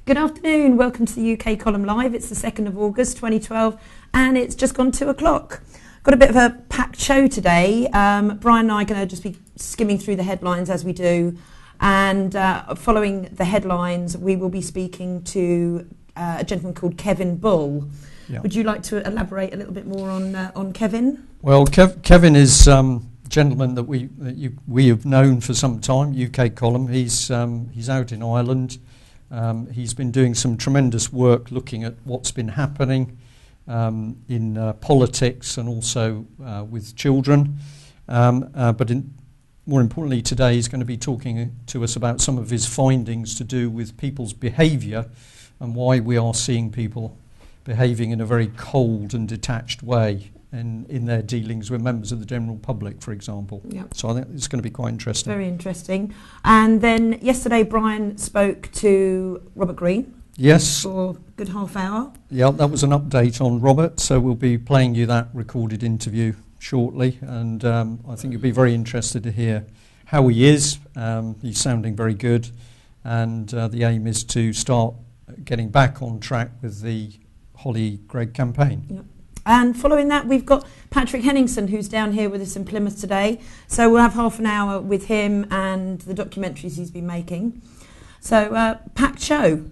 Good afternoon, welcome to the UK Column Live. It's the 2nd of August 2012 and it's just gone 2 o'clock. Got a bit of a packed show today. Brian and I are going to just be skimming through the headlines as we do, and following the headlines we will be speaking to a gentleman called Kevin Bull. Yeah. Would you like to elaborate a little bit more on Kevin? Well, Kevin is a gentleman that we have known for some time, UK Column. He's out in Ireland. He's been doing some tremendous work looking at what's been happening in politics and also with children. But more importantly today, he's going to be talking to us about some of his findings to do with people's behaviour and why we are seeing people behaving in a very cold and detached way in their dealings with members of the general public, for example. Yep. So I think it's going to be quite interesting. Very interesting. And then yesterday Brian spoke to Robert Greene. Yes. For a good half hour. Yeah, that was an update on Robert, so we'll be playing you that recorded interview shortly, and I think you'll be very interested to hear how he is. He's sounding very good, and the aim is to start getting back on track with the Holly Gregg campaign. Yep. And following that, we've got Patrick Henningsen, who's down here with us in Plymouth today. So we'll have half an hour with him and the documentaries he's been making. So, packed show.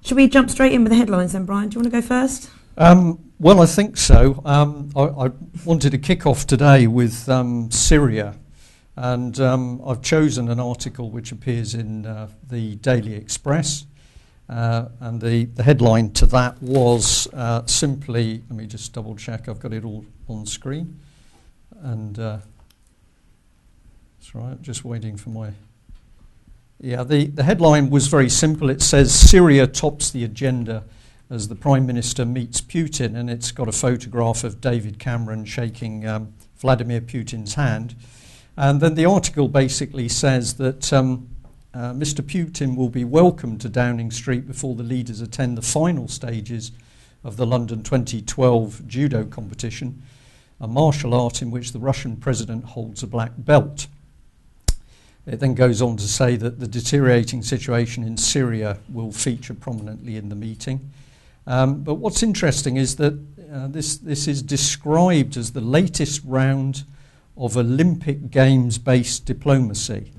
Should we jump straight in with the headlines then, Brian? Do you want to go first? Well, I think so. I wanted to kick off today with Syria. And I've chosen an article which appears in the Daily Express. And the headline to that was simply, let me just double check, I've got it all on screen. And that's right, just waiting for my... Yeah, the headline was very simple. It says, Syria tops the agenda as the Prime Minister meets Putin, and it's got a photograph of David Cameron shaking Vladimir Putin's hand. And then the article basically says that Mr. Putin will be welcomed to Downing Street before the leaders attend the final stages of the London 2012 judo competition, a martial art in which the Russian president holds a black belt. It then goes on to say that the deteriorating situation in Syria will feature prominently in the meeting. But what's interesting is that this is described as the latest round of Olympic Games-based diplomacy.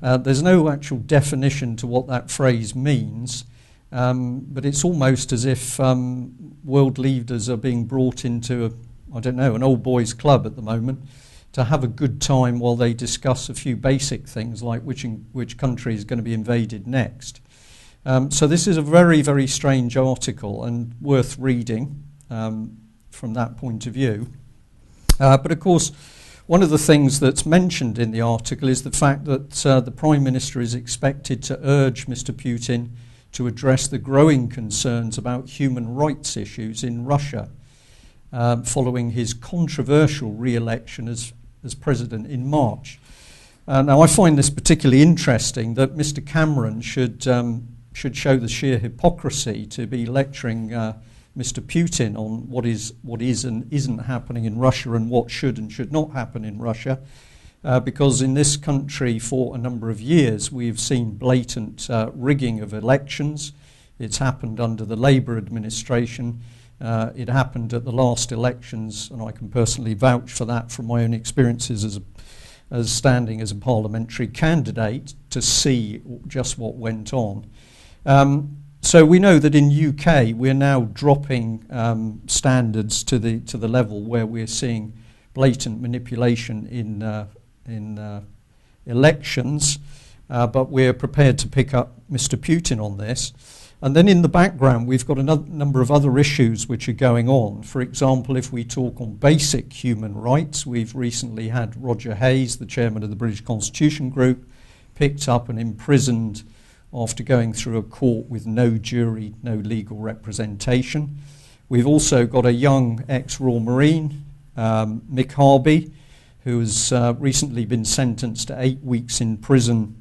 There's no actual definition to what that phrase means, but it's almost as if world leaders are being brought into, an old boys club at the moment, to have a good time while they discuss a few basic things like which country is going to be invaded next. So this is a very, very strange article and worth reading from that point of view. But of course, one of the things that's mentioned in the article is the fact that the Prime Minister is expected to urge Mr. Putin to address the growing concerns about human rights issues in Russia following his controversial re-election as president in March. Now I find this particularly interesting, that Mr. Cameron should show the sheer hypocrisy to be lecturing Mr. Putin on what is and isn't happening in Russia and what should and should not happen in Russia, because in this country for a number of years we've seen blatant rigging of elections. It's happened under the Labour administration. It happened at the last elections, and I can personally vouch for that from my own experiences as standing as a parliamentary candidate to see just what went on. So we know that in UK we're now dropping standards to the level where we're seeing blatant manipulation in elections, but we're prepared to pick up Mr. Putin on this. And then in the background we've got a number of other issues which are going on. For example, if we talk on basic human rights, we've recently had Roger Hayes, the chairman of the British Constitution Group, picked up and imprisoned after going through a court with no jury, no legal representation. We've also got a young ex-Royal Marine, Mick Harvey, who has recently been sentenced to 8 weeks in prison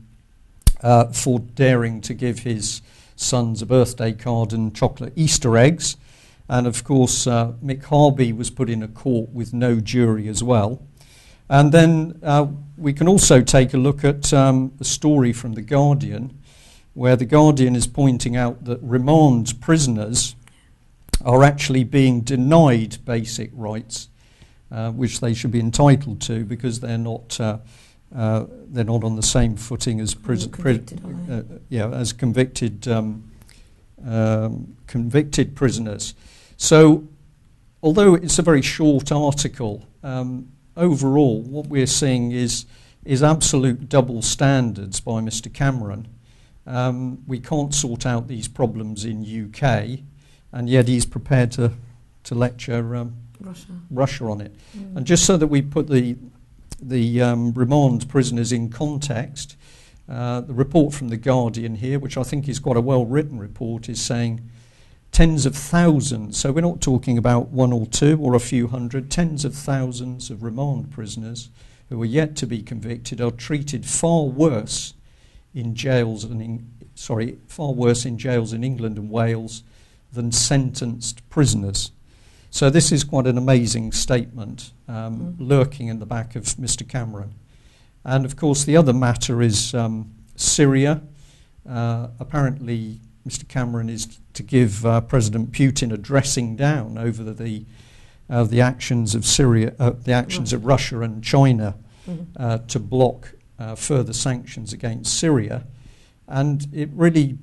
for daring to give his sons a birthday card and chocolate Easter eggs. And of course, Mick Harvey was put in a court with no jury as well. And then we can also take a look at a story from The Guardian, where The Guardian is pointing out that remand prisoners are actually being denied basic rights, which they should be entitled to, because they're not on the same footing as as convicted prisoners. So, although it's a very short article, overall what we're seeing is absolute double standards by Mr. Cameron. We can't sort out these problems in UK, and yet he's prepared to lecture Russia on it. And just so that we put the remand prisoners in context, the report from The Guardian here, which I think is quite a well-written report, is saying tens of thousands, so we're not talking about one or two or a few hundred, tens of thousands of remand prisoners who are yet to be convicted are treated far worse in jails in England and Wales than sentenced prisoners. So this is quite an amazing statement lurking in the back of Mr. Cameron. And of course the other matter is Syria. Apparently Mr. Cameron is to give President Putin a dressing down over the actions of Syria, the actions of Russia and China to block further sanctions against Syria. And it really,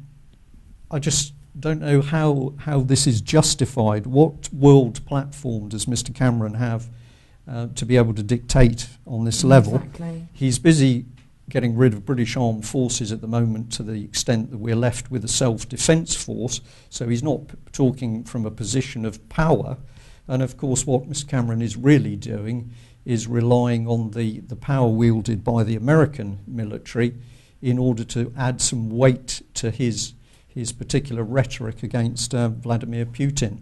I just don't know how this is justified. What world platform does Mr. Cameron have to be able to dictate on this level? Exactly. He's busy getting rid of British armed forces at the moment, to the extent that we're left with a self-defence force, so he's not talking from a position of power. And of course what Mr. Cameron is really doing is relying on the power wielded by the American military in order to add some weight to his particular rhetoric against Vladimir Putin.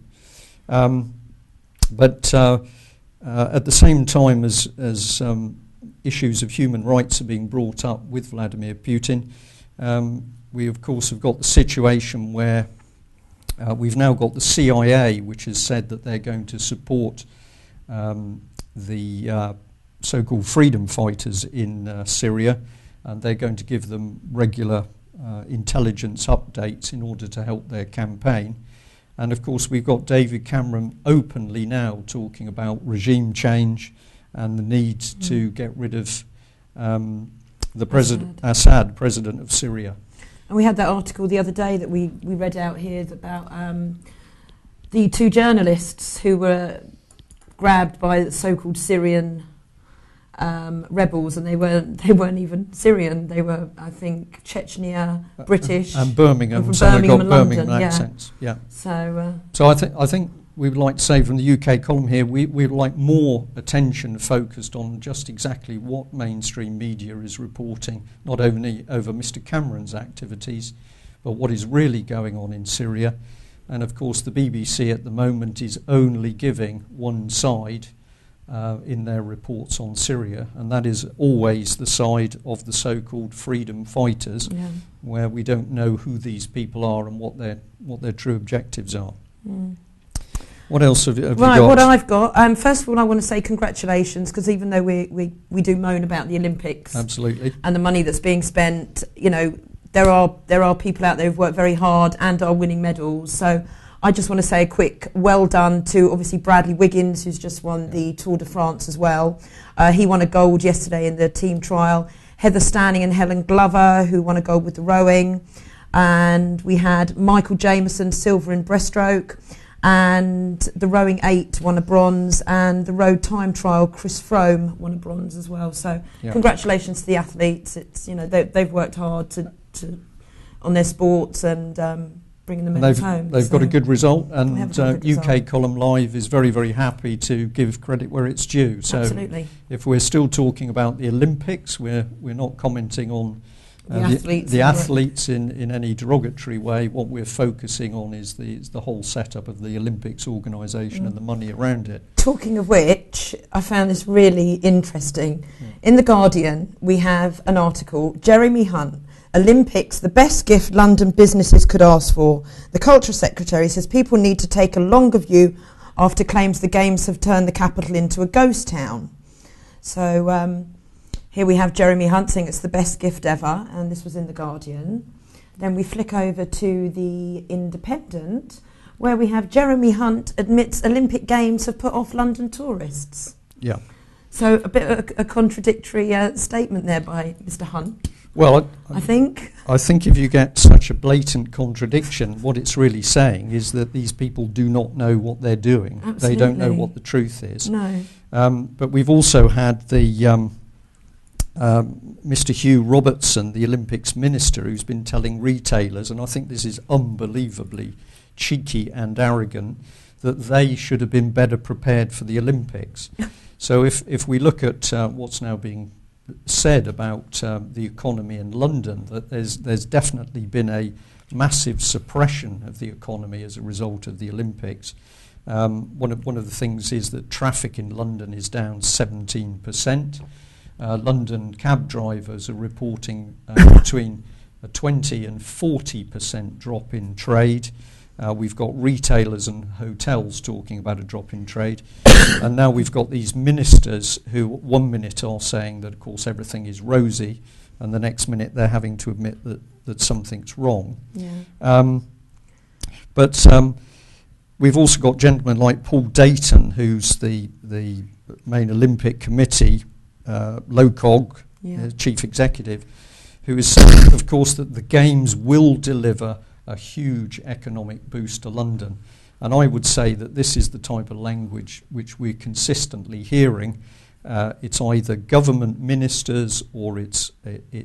But at the same time as issues of human rights are being brought up with Vladimir Putin, we of course have got the situation where we've now got the CIA, which has said that they're going to support the so-called freedom fighters in Syria, and they're going to give them regular intelligence updates in order to help their campaign. And of course we've got David Cameron openly now talking about regime change and the need to get rid of the Assad, president of Syria. And we had that article the other day that we read out here about the two journalists who were grabbed by the so-called Syrian rebels, and they weren't even Syrian. They were, I think, Chechnya, British, and Birmingham. From so Birmingham they've got and Birmingham London, accents. Yeah. So I think we would like to say from the UK column here, we would like more attention focused on just exactly what mainstream media is reporting, not only over Mr. Cameron's activities, but what is really going on in Syria. And of course the BBC at the moment is only giving one side in their reports on Syria, and that is always the side of the so-called freedom fighters, where we don't know who these people are and what their true objectives are. What else have you got? Right, what I've got, first of all I want to say congratulations, because even though we do moan about the Olympics, absolutely, and the money that's being spent, you know, there are people out there who've worked very hard and are winning medals. So I just want to say a quick well done to obviously Bradley Wiggins, who's just won the Tour de France as well. He won a gold yesterday in the team trial. Heather Stanning and Helen Glover, who won a gold with the rowing. And we had Michael Jameson, silver in breaststroke. And the rowing 8 won a bronze, and the road time trial, Chris Frome won a bronze as well. So congratulations to the athletes. It's, you know, they've worked hard to on their sports and bringing the medals home. They've got a good result, and good UK result. Column Live is very, very happy to give credit where it's due. So absolutely. If we're still talking about the Olympics, we're not commenting on the athletes in any derogatory way. What we're focusing on is the whole setup of the Olympics organisation and the money around it. Talking of which, I found this really interesting. In The Guardian, we have an article, Jeremy Hunt, Olympics, the best gift London businesses could ask for. The Culture Secretary says people need to take a longer view after claims the Games have turned the capital into a ghost town. So here we have Jeremy Hunt saying it's the best gift ever, and this was in The Guardian. Then we flick over to the Independent, where we have Jeremy Hunt admits Olympic Games have put off London tourists. Yeah. So a bit of a contradictory statement there by Mr. Hunt. Well, I think if you get such a blatant contradiction, what it's really saying is that these people do not know what they're doing. Absolutely. They don't know what the truth is. No. But we've also had the Mr. Hugh Robertson, the Olympics minister, who's been telling retailers, and I think this is unbelievably cheeky and arrogant, that they should have been better prepared for the Olympics. So if we look at what's now being said about the economy in London, that there's definitely been a massive suppression of the economy as a result of the Olympics. One of the things is that traffic in London is down 17%. London cab drivers are reporting between a 20 and 40% drop in trade. We've got retailers and hotels talking about a drop in trade. And now we've got these ministers who 1 minute are saying that, of course, everything is rosy, and the next minute they're having to admit that something's wrong. Yeah. But we've also got gentlemen like Paul Dayton, who's the main Olympic Committee, LOCOG, chief executive, who is saying, of course, that the Games will deliver a huge economic boost to London. And I would say that this is the type of language which we're consistently hearing. It's either government ministers, or it's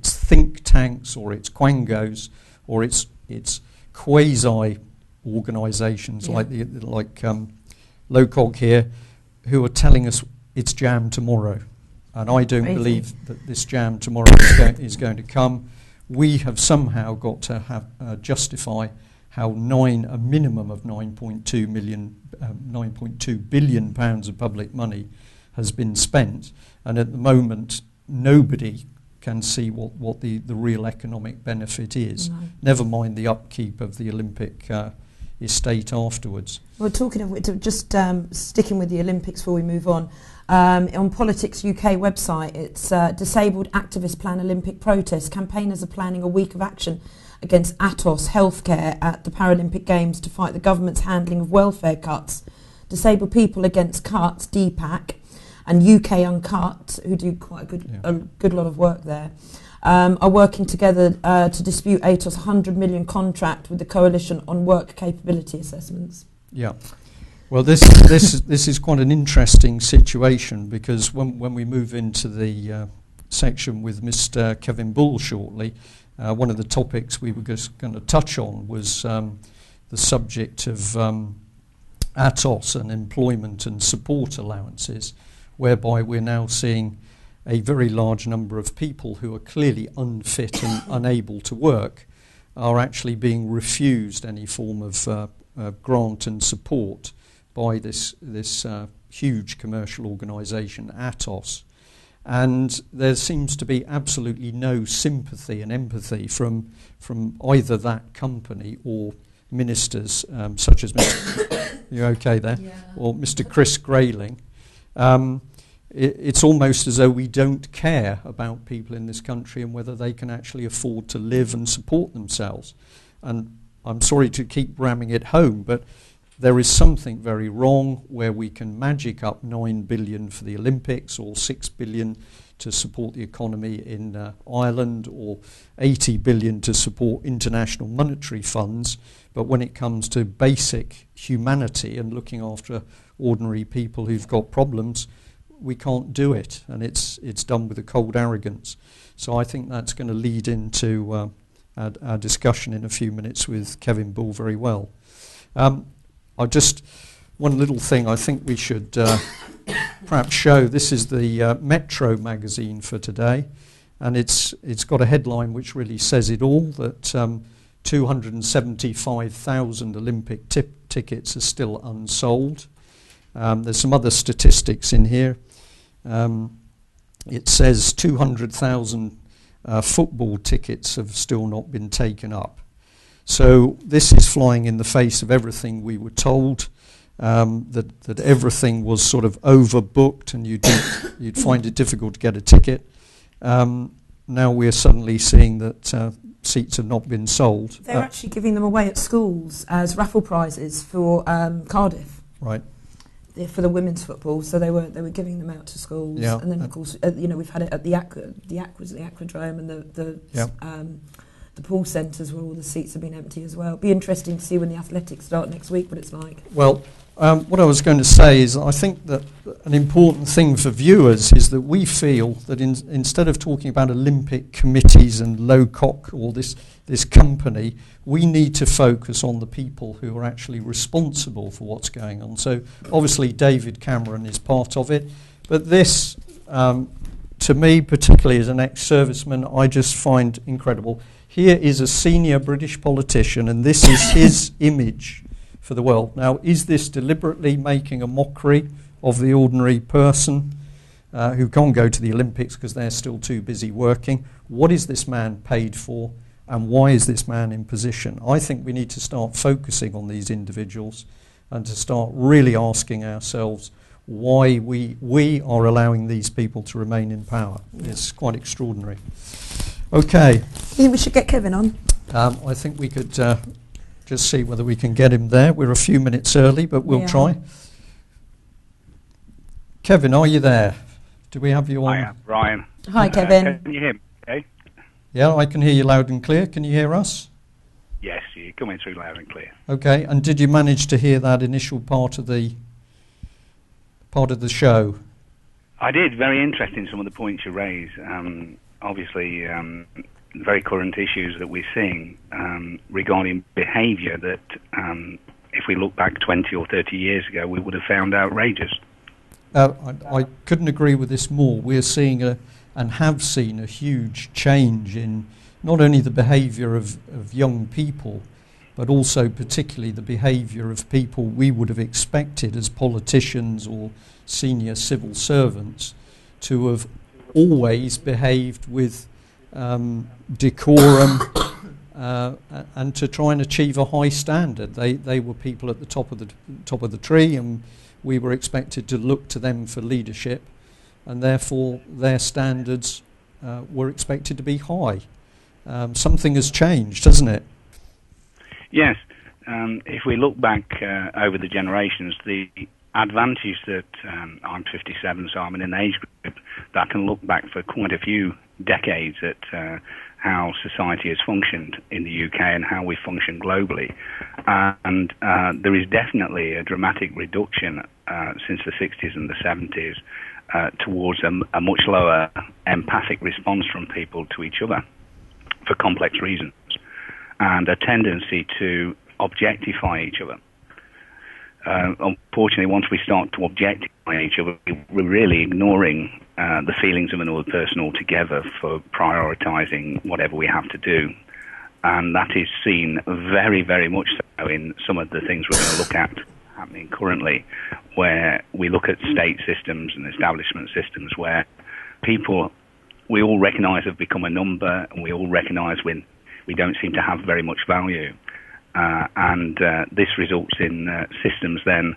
think tanks, or it's quangos, or it's quasi organisations like LOCOG here, who are telling us it's jam tomorrow. And I don't believe that this jam tomorrow is going to come. We have somehow got to have justify how a minimum of 9.2 billion pounds of public money has been spent, and at the moment nobody can see what the real economic benefit is. No. Never mind the upkeep of the Olympic estate afterwards. Well, talking of just sticking with the Olympics before we move on Politics UK website, it's disabled activists plan Olympic protest. Campaigners are planning a week of action against Atos Healthcare at the Paralympic Games to fight the government's handling of welfare cuts. Disabled People Against Cuts, DPAC, and UK Uncut, who do quite a good lot of work there, are working together to dispute Atos' £100 million contract with the Coalition on Work Capability Assessments. Yeah. Well, this is quite an interesting situation, because when we move into the section with Mr. Kevin Bull shortly, one of the topics we were just going to touch on was the subject of Atos and employment and support allowances, whereby we're now seeing a very large number of people who are clearly unfit and unable to work are actually being refused any form of grant and support by this huge commercial organisation, Atos. And there seems to be absolutely no sympathy and empathy from either that company or ministers such as Mr. You're okay there? Yeah. Or Mr. Chris Grayling. It's almost as though we don't care about people in this country and whether they can actually afford to live and support themselves. And I'm sorry to keep ramming it home, but there is something very wrong where we can magic up 9 billion for the Olympics, or 6 billion to support the economy in Ireland, or 80 billion to support international monetary funds. But when it comes to basic humanity and looking after ordinary people who've got problems, we can't do it, and it's done with a cold arrogance. So I think that's going to lead into our discussion in a few minutes with Kevin Bull very well. One little thing I think we should perhaps show. This is the Metro magazine for today, and it's got a headline which really says it all, that 275,000 Olympic tickets are still unsold. There's some other statistics in here. It says 200,000 football tickets have still not been taken up. So this is flying in the face of everything we were told, that everything was sort of overbooked and you'd find it difficult to get a ticket. Now we're suddenly seeing that seats have not been sold. They're actually giving them away at schools as raffle prizes for Cardiff. Right. For the women's football, so they were giving them out to schools, and then of course we've had it at the Aquadrome and the pool centres where all the seats have been empty as well. It'll be interesting to see when the athletics start next week what it's like. Well, what I was going to say is I think that an important thing for viewers is that we feel that instead of talking about Olympic committees and Lowcock or this company, we need to focus on the people who are actually responsible for what's going on. So obviously David Cameron is part of it, but this, to me, particularly as an ex-serviceman, I just find incredible. Here is a senior British politician, and this is his image for the world. Now, is this deliberately making a mockery of the ordinary person who can't go to the Olympics because they're still too busy working? What is this man paid for, and why is this man in position? I think we need to start focusing on these individuals and to start really asking ourselves why we are allowing these people to remain in power. It's quite extraordinary. Okay. You think we should get Kevin on? I think we could just see whether we can get him there. We're a few minutes early, but we'll try. Kevin, are you there? Do we have you on? I am, Brian. Hi, Kevin. Can you hear me okay? Yeah, I can hear you loud and clear. Can you hear us? Yes, you're coming through loud and clear. Okay, and did you manage to hear that initial part of the show? I did. Very interesting, some of the points you raise. Obviously, very current issues that we're seeing regarding behaviour that, if we look back 20 or 30 years ago, we would have found outrageous. I couldn't agree with this more. We're seeing and have seen a huge change in not only the behaviour of young people, but also particularly the behaviour of people we would have expected as politicians or senior civil servants to have always behaved with decorum and to try and achieve a high standard. They were people at the top of the tree, and we were expected to look to them for leadership, and therefore their standards were expected to be high. Something has changed, hasn't it? Yes. If we look back over the generations, the advantage that I'm 57, so I'm in an age group that can look back for quite a few decades at how society has functioned in the UK and how we function globally. And there is definitely a dramatic reduction since the 60s and the 70s towards a much lower empathic response from people to each other for complex reasons, and a tendency to objectify each other. Unfortunately, once we start to objectify each other, we're really ignoring the feelings of another person altogether for prioritising whatever we have to do. And that is seen very, very much so in some of the things we're going to look at happening currently, where we look at state systems and establishment systems where people we all recognise have become a number, and we all recognise when we don't seem to have very much value. And this results in systems then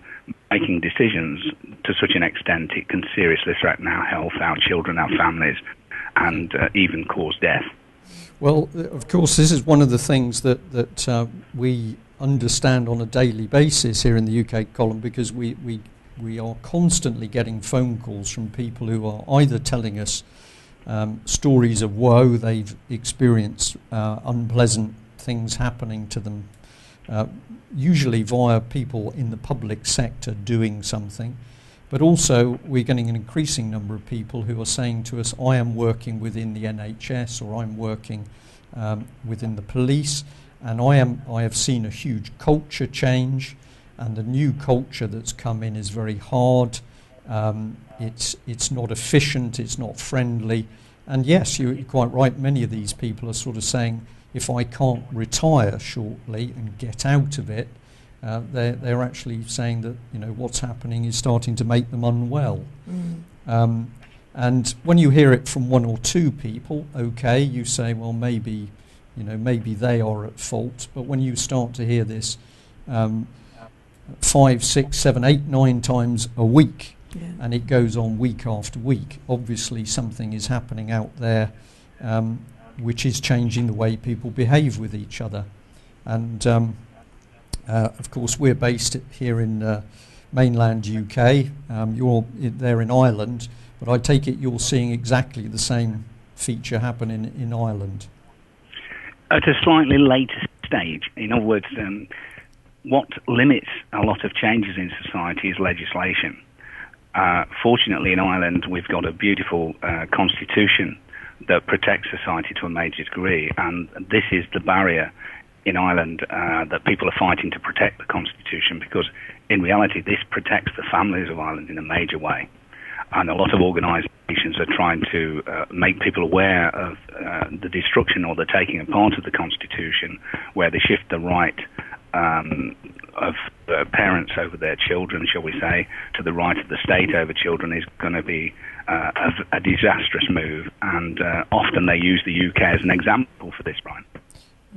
making decisions to such an extent it can seriously threaten our health, our children, our families, and even cause death. Well, of course, this is one of the things that we understand on a daily basis here in the UK column, because we are constantly getting phone calls from people who are either telling us stories of woe, they've experienced unpleasant things happening to them, usually via people in the public sector doing something, but also we're getting an increasing number of people who are saying to us, I am working within the NHS, or I'm working within the police, and I have seen a huge culture change, and the new culture that's come in is very hard. It's not efficient, it's not friendly, and yes, you're quite right, many of these people are sort of saying, if I can't retire shortly and get out of it, they're actually saying that what's happening is starting to make them unwell. And when you hear it from one or two people, okay, you say, well, maybe they are at fault. But when you start to hear this 5, 6, 7, 8, 9 times a week, and it goes on week after week, obviously something is happening out there which is changing the way people behave with each other. And of course, we're based here in mainland UK. You're there in Ireland, but I take it you're seeing exactly the same feature happen in Ireland. At a slightly later stage. In other words, what limits a lot of changes in society is legislation. Fortunately, in Ireland, we've got a beautiful constitution that protects society to a major degree, and this is the barrier in Ireland that people are fighting to protect the constitution, because in reality this protects the families of Ireland in a major way. And a lot of organisations are trying to make people aware of the destruction or the taking apart of the constitution, where they shift the right of parents over their children, shall we say, to the right of the state over children, is going to be a disastrous move. And often they use the UK as an example for this, Brian.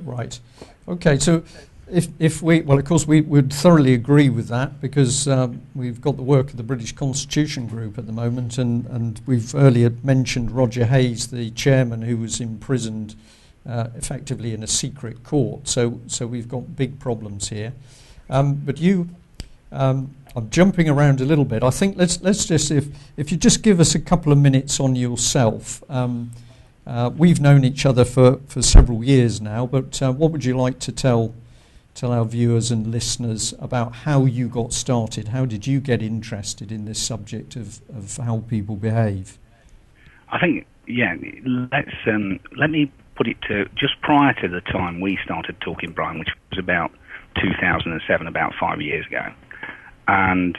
Right. Okay, so if we, well, of course, we would thoroughly agree with that, because we've got the work of the British Constitution Group at the moment, and we've earlier mentioned Roger Hayes, the chairman, who was imprisoned effectively in a secret court. So we've got big problems here. But you, I'm jumping around a little bit. I think let's just, if you just give us a couple of minutes on yourself. We've known each other for several years now, but what would you like to tell our viewers and listeners about how you got started? How did you get interested in this subject of how people behave? I think, let me put it to just prior to the time we started talking, Brian, which was about 2007, about 5 years ago. And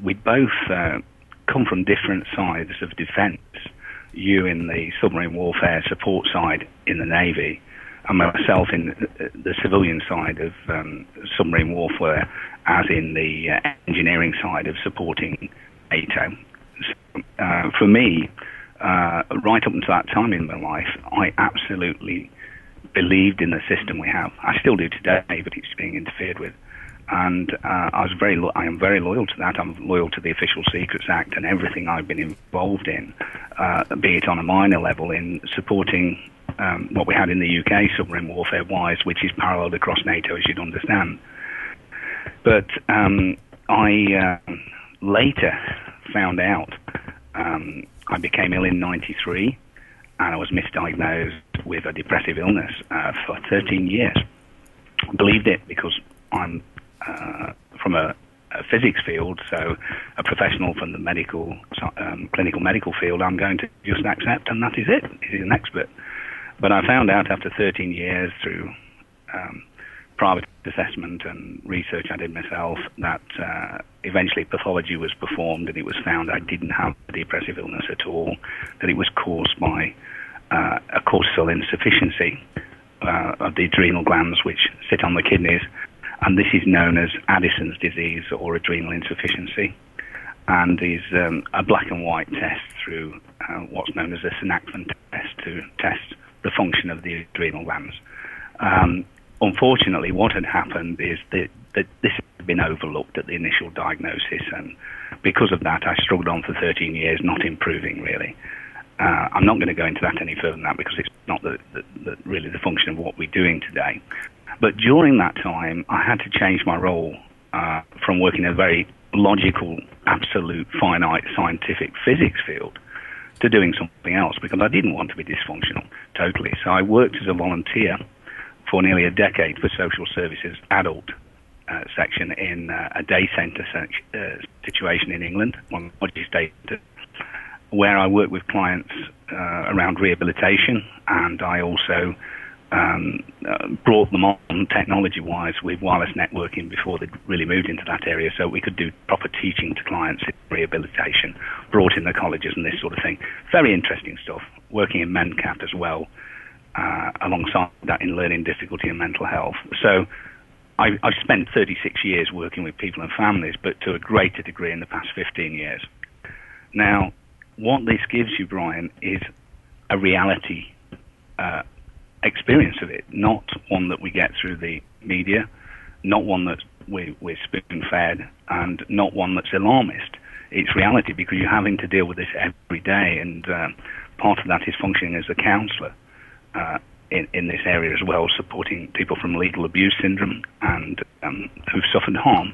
we both come from different sides of defence. You in the submarine warfare support side in the Navy, and myself in the civilian side of submarine warfare, as in the engineering side of supporting NATO. So, for me, right up until that time in my life, I absolutely believed in the system we have. I still do today, but it's being interfered with. And I am very loyal to that. I'm loyal to the Official Secrets Act and everything I've been involved in, be it on a minor level in supporting what we had in the UK, submarine warfare-wise, which is paralleled across NATO, as you'd understand. But I later found out I became ill in '93, and I was misdiagnosed with a depressive illness for 13 years. I believed it because I'm from a physics field, so a professional from the medical, clinical medical field. I'm going to just accept, and that is it. He's an expert. But I found out after 13 years through private assessment and research I did myself that eventually pathology was performed, and it was found I didn't have a depressive illness at all, that it was caused by a cortisol insufficiency of the adrenal glands which sit on the kidneys. And this is known as Addison's disease or adrenal insufficiency, and is a black and white test through what's known as a Synapton test to test the function of the adrenal glands. Unfortunately, what had happened is that this had been overlooked at the initial diagnosis, and because of that, I struggled on for 13 years, not improving really. I'm not going to go into that any further than that, because it's not really the function of what we're doing today. But during that time, I had to change my role from working in a very logical, absolute, finite, scientific physics field to doing something else, because I didn't want to be dysfunctional totally. So I worked as a volunteer for nearly a decade for social services adult section in a day centre situation in England, one of the largest day centres, where I worked with clients around rehabilitation, and I also brought them on technology-wise with wireless networking before they really moved into that area, so we could do proper teaching to clients in rehabilitation, brought in the colleges and this sort of thing. Very interesting stuff, working in MenCap as well, alongside that in learning difficulty and mental health. So I've spent 36 years working with people and families, but to a greater degree in the past 15 years. Now, what this gives you, Brian, is a reality experience of it, not one that we get through the media, not one that we're spoon-fed, and not one that's alarmist. It's reality, because you're having to deal with this every day, and part of that is functioning as a counsellor in this area as well, supporting people from legal abuse syndrome and who've suffered harm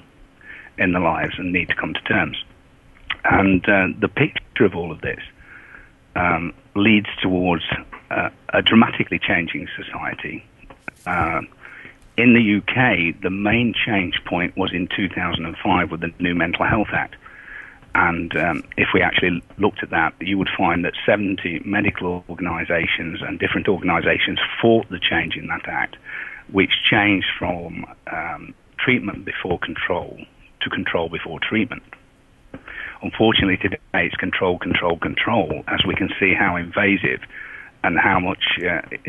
in their lives and need to come to terms. And the picture of all of this leads towards a dramatically changing society. In the UK, the main change point was in 2005 with the new Mental Health Act. And if we actually looked at that, you would find that 70 medical organisations and different organisations fought the change in that act, which changed from treatment before control to control before treatment. Unfortunately, today it's control, control, control, as we can see how invasive and how much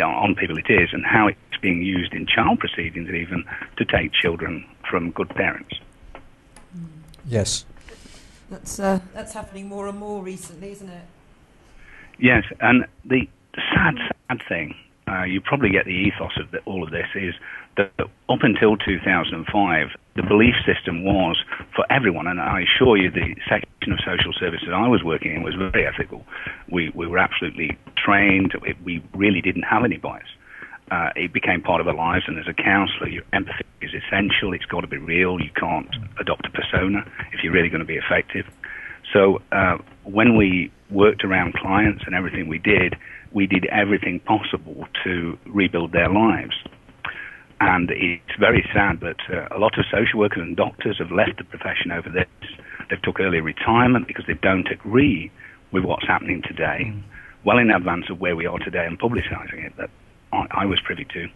on people it is, and how it's being used in child proceedings even to take children from good parents. Yes. That's happening more and more recently, isn't it? Yes, and the sad thing, you probably get the ethos of all of this, is that up until 2005, the belief system was for everyone, and I assure you the section of social services I was working in was very ethical. We were absolutely trained. We really didn't have any bias. It became part of our lives, and as a counsellor, your empathy is essential. It's got to be real. You can't adopt a persona if you're really going to be effective. So when we worked around clients and everything we did everything possible to rebuild their lives. And it's very sad that a lot of social workers and doctors have left the profession over this. They've took early retirement because they don't agree with what's happening today, well in advance of where we are today and publicising it, that I was privy to.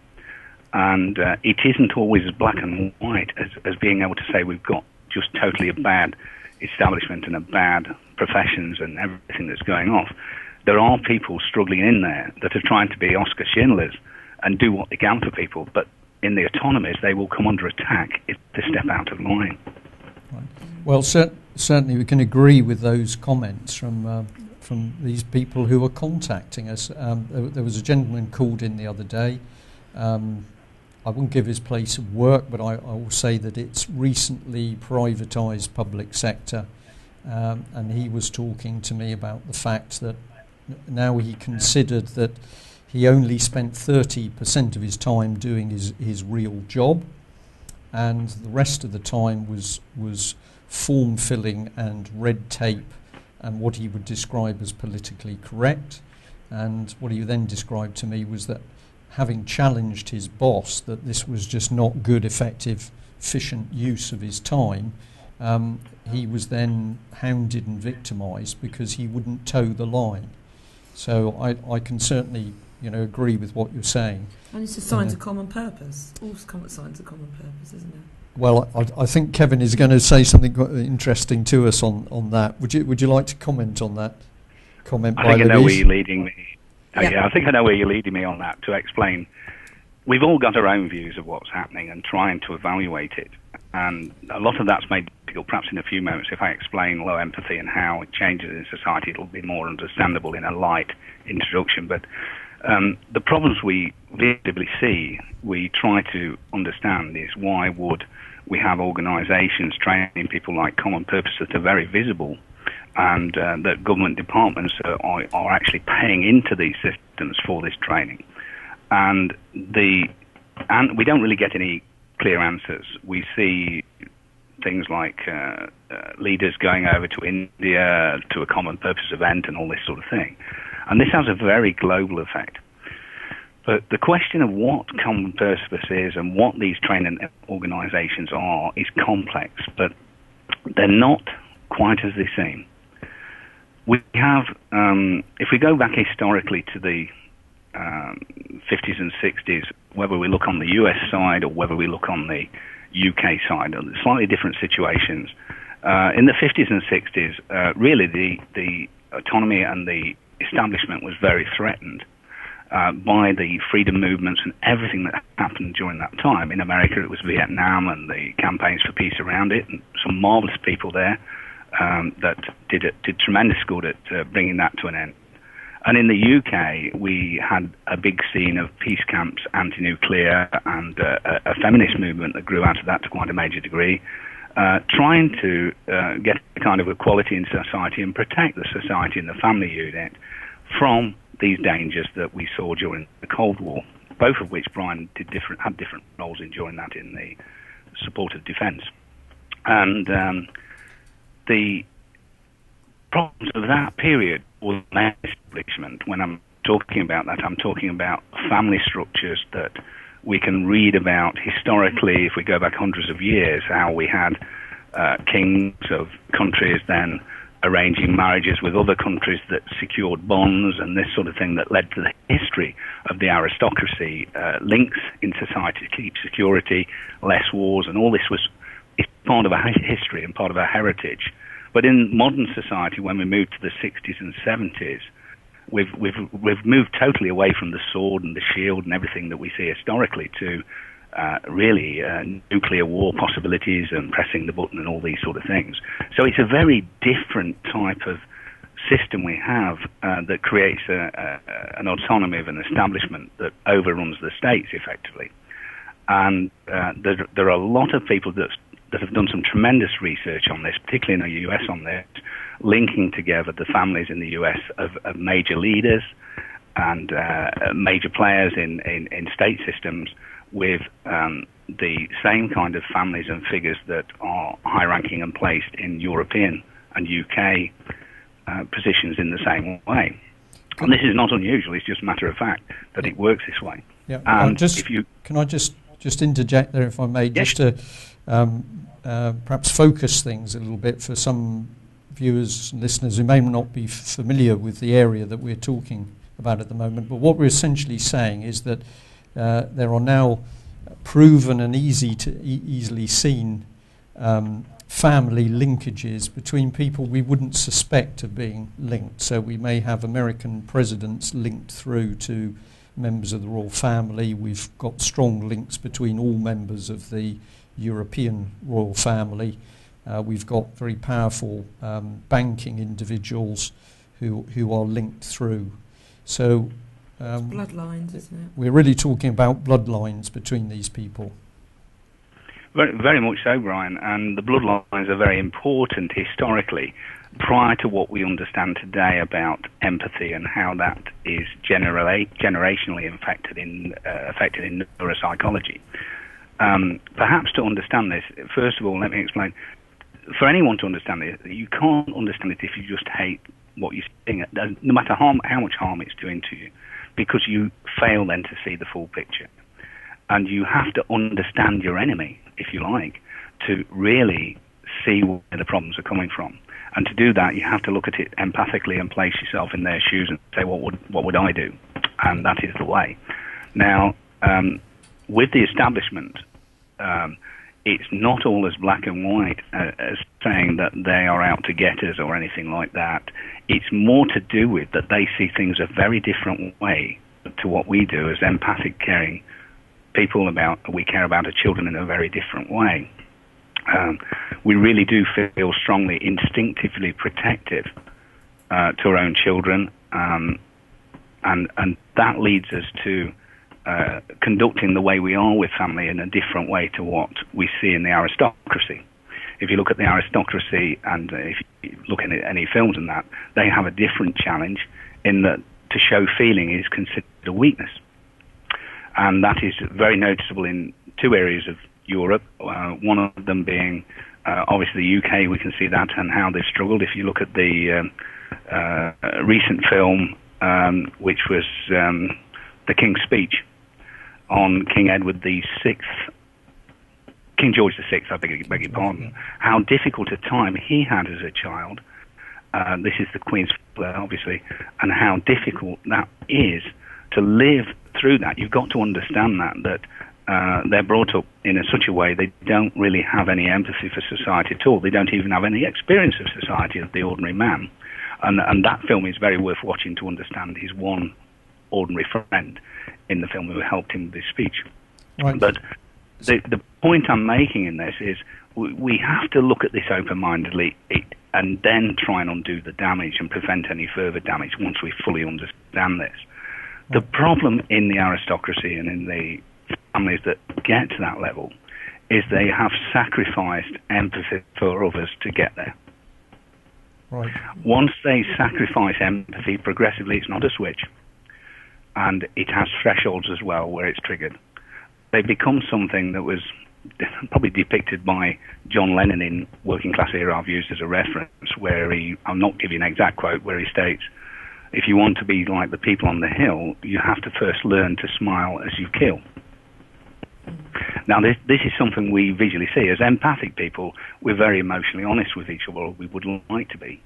And it isn't always as black and white as being able to say we've got just totally a bad establishment and a bad professions and everything that's going off. There are people struggling in there that are trying to be Oscar Schindlers and do what they can for people, but in the autonomies they will come under attack if they step out of line. Right. Well, certainly we can agree with those comments from these people who are contacting us. There was a gentleman called in the other day. I won't give his place of work, but I will say that it's recently privatised public sector, and he was talking to me about the fact that now he considered that he only spent 30% of his time doing his real job, and the rest of the time was form filling and red tape and what he would describe as politically correct. And what he then described to me was that having challenged his boss that this was just not good, effective, efficient use of his time, he was then hounded and victimised because he wouldn't toe the line. So I can certainly agree with what you're saying. And it's the signs of common purpose. All signs of common purpose, isn't it? Well, I think Kevin is going to say something interesting to us on that. Would you like to comment on that? Comment by Louise? I think I know where you're leading me. Yeah, I think I know where you're leading me on that, to explain. We've all got our own views of what's happening and trying to evaluate it. And a lot of that's made difficult. Perhaps in a few moments, if I explain low empathy and how it changes in society, it'll be more understandable in a light introduction. But the problems we visibly see, we try to understand, is why would we have organisations training people like common purpose that are very visible, and that government departments are actually paying into these systems for this training. And we don't really get any clear answers. We see things like leaders going over to India to a common purpose event and all this sort of thing. And this has a very global effect. But the question of what common purpose is and what these training organisations are is complex, but they're not quite as they seem. We have, if we go back historically to the 50s and 60s, whether we look on the US side or whether we look on the UK side, slightly different situations. In the 50s and 60s, really the autonomy and the establishment was very threatened by the freedom movements and everything that happened during that time. In America, it was Vietnam and the campaigns for peace around it, and some marvelous people there that did tremendous good at bringing that to an end. And in the UK, we had a big scene of peace camps, anti-nuclear, and a feminist movement that grew out of that to quite a major degree, trying to get a kind of equality in society and protect the society and the family unit from these dangers that we saw during the Cold War, both of which Brian had different roles in during that in the support of defence. And the problems of that period was an establishment. When I'm talking about that, I'm talking about family structures that we can read about historically, if we go back hundreds of years, how we had kings of countries then arranging marriages with other countries that secured bonds and this sort of thing that led to the history of the aristocracy, links in society to keep security, less wars, and all this is part of our history and part of our heritage. But in modern society, when we move to the 60s and 70s, we've moved totally away from the sword and the shield and everything that we see historically to really nuclear war possibilities and pressing the button and all these sort of things. So it's a very different type of system we have that creates an autonomy of an establishment that overruns the states effectively. And there are a lot of people that have done some tremendous research on this, particularly in the US on this, linking together the families in the US of major leaders and major players in state systems with the same kind of families and figures that are high-ranking and placed in European and UK positions in the same way. And this is not unusual, it's just a matter of fact that it works this way. Yeah. And can I just interject there, if I may, yes. just to perhaps focus things a little bit for some viewers and listeners who may not be familiar with the area that we're talking about at the moment. But what we're essentially saying is that there are now proven and easily seen family linkages between people we wouldn't suspect of being linked. So we may have American presidents linked through to members of the royal family. We've got strong links between all members of the European royal family. We've got very powerful banking individuals who are linked through. So it's bloodlines, isn't it? We're really talking about bloodlines between these people. Very, very much so, Brian. And the bloodlines are very important historically, prior to what we understand today about empathy and how that is generationally affected in neuropsychology. Perhaps to understand this, first of all, let me explain. For anyone to understand this, you can't understand it if you just hate what you're seeing, no matter how much harm it's doing to you, because you fail then to see the full picture. And you have to understand your enemy, if you like, to really see where the problems are coming from. And to do that, you have to look at it empathically and place yourself in their shoes and say, what would I do? And that is the way. Now, with the establishment, it's not all as black and white as saying that they are out to get us or anything like that. It's more to do with that they see things a very different way to what we do as empathic, caring people. We care about our children in a very different way. We really do feel strongly, instinctively protective to our own children, and that leads us to conducting the way we are with family in a different way to what we see in the aristocracy. If you look at the aristocracy and if you look at any films and that, they have a different challenge in that to show feeling is considered a weakness. And that is very noticeable in two areas of Europe, one of them being obviously the UK. We can see that and how they've struggled. If you look at the recent film, which was The King's Speech on King Edward VI, King George VI, I beg your pardon, how difficult a time he had as a child. This is the Queen's obviously, and how difficult that is to live through that. You've got to understand that they're brought up in such a way they don't really have any empathy for society at all. They don't even have any experience of society as the ordinary man. And that film is very worth watching to understand his one ordinary friend in the film who helped him with his speech. Right. But the point I'm making in this is we have to look at this open-mindedly and then try and undo the damage and prevent any further damage once we fully understand this. The problem in the aristocracy and in the families that get to that level is they have sacrificed empathy for others to get there. Right. Once they sacrifice empathy progressively, it's not a switch. and it has thresholds as well where it's triggered. They've become something that was probably depicted by John Lennon in Working Class Era I've used as a reference, where I'm not giving an exact quote, where he states, if you want to be like the people on the hill, you have to first learn to smile as you kill. Now, this is something we visually see. As empathic people, we're very emotionally honest with each other, or we would like to be.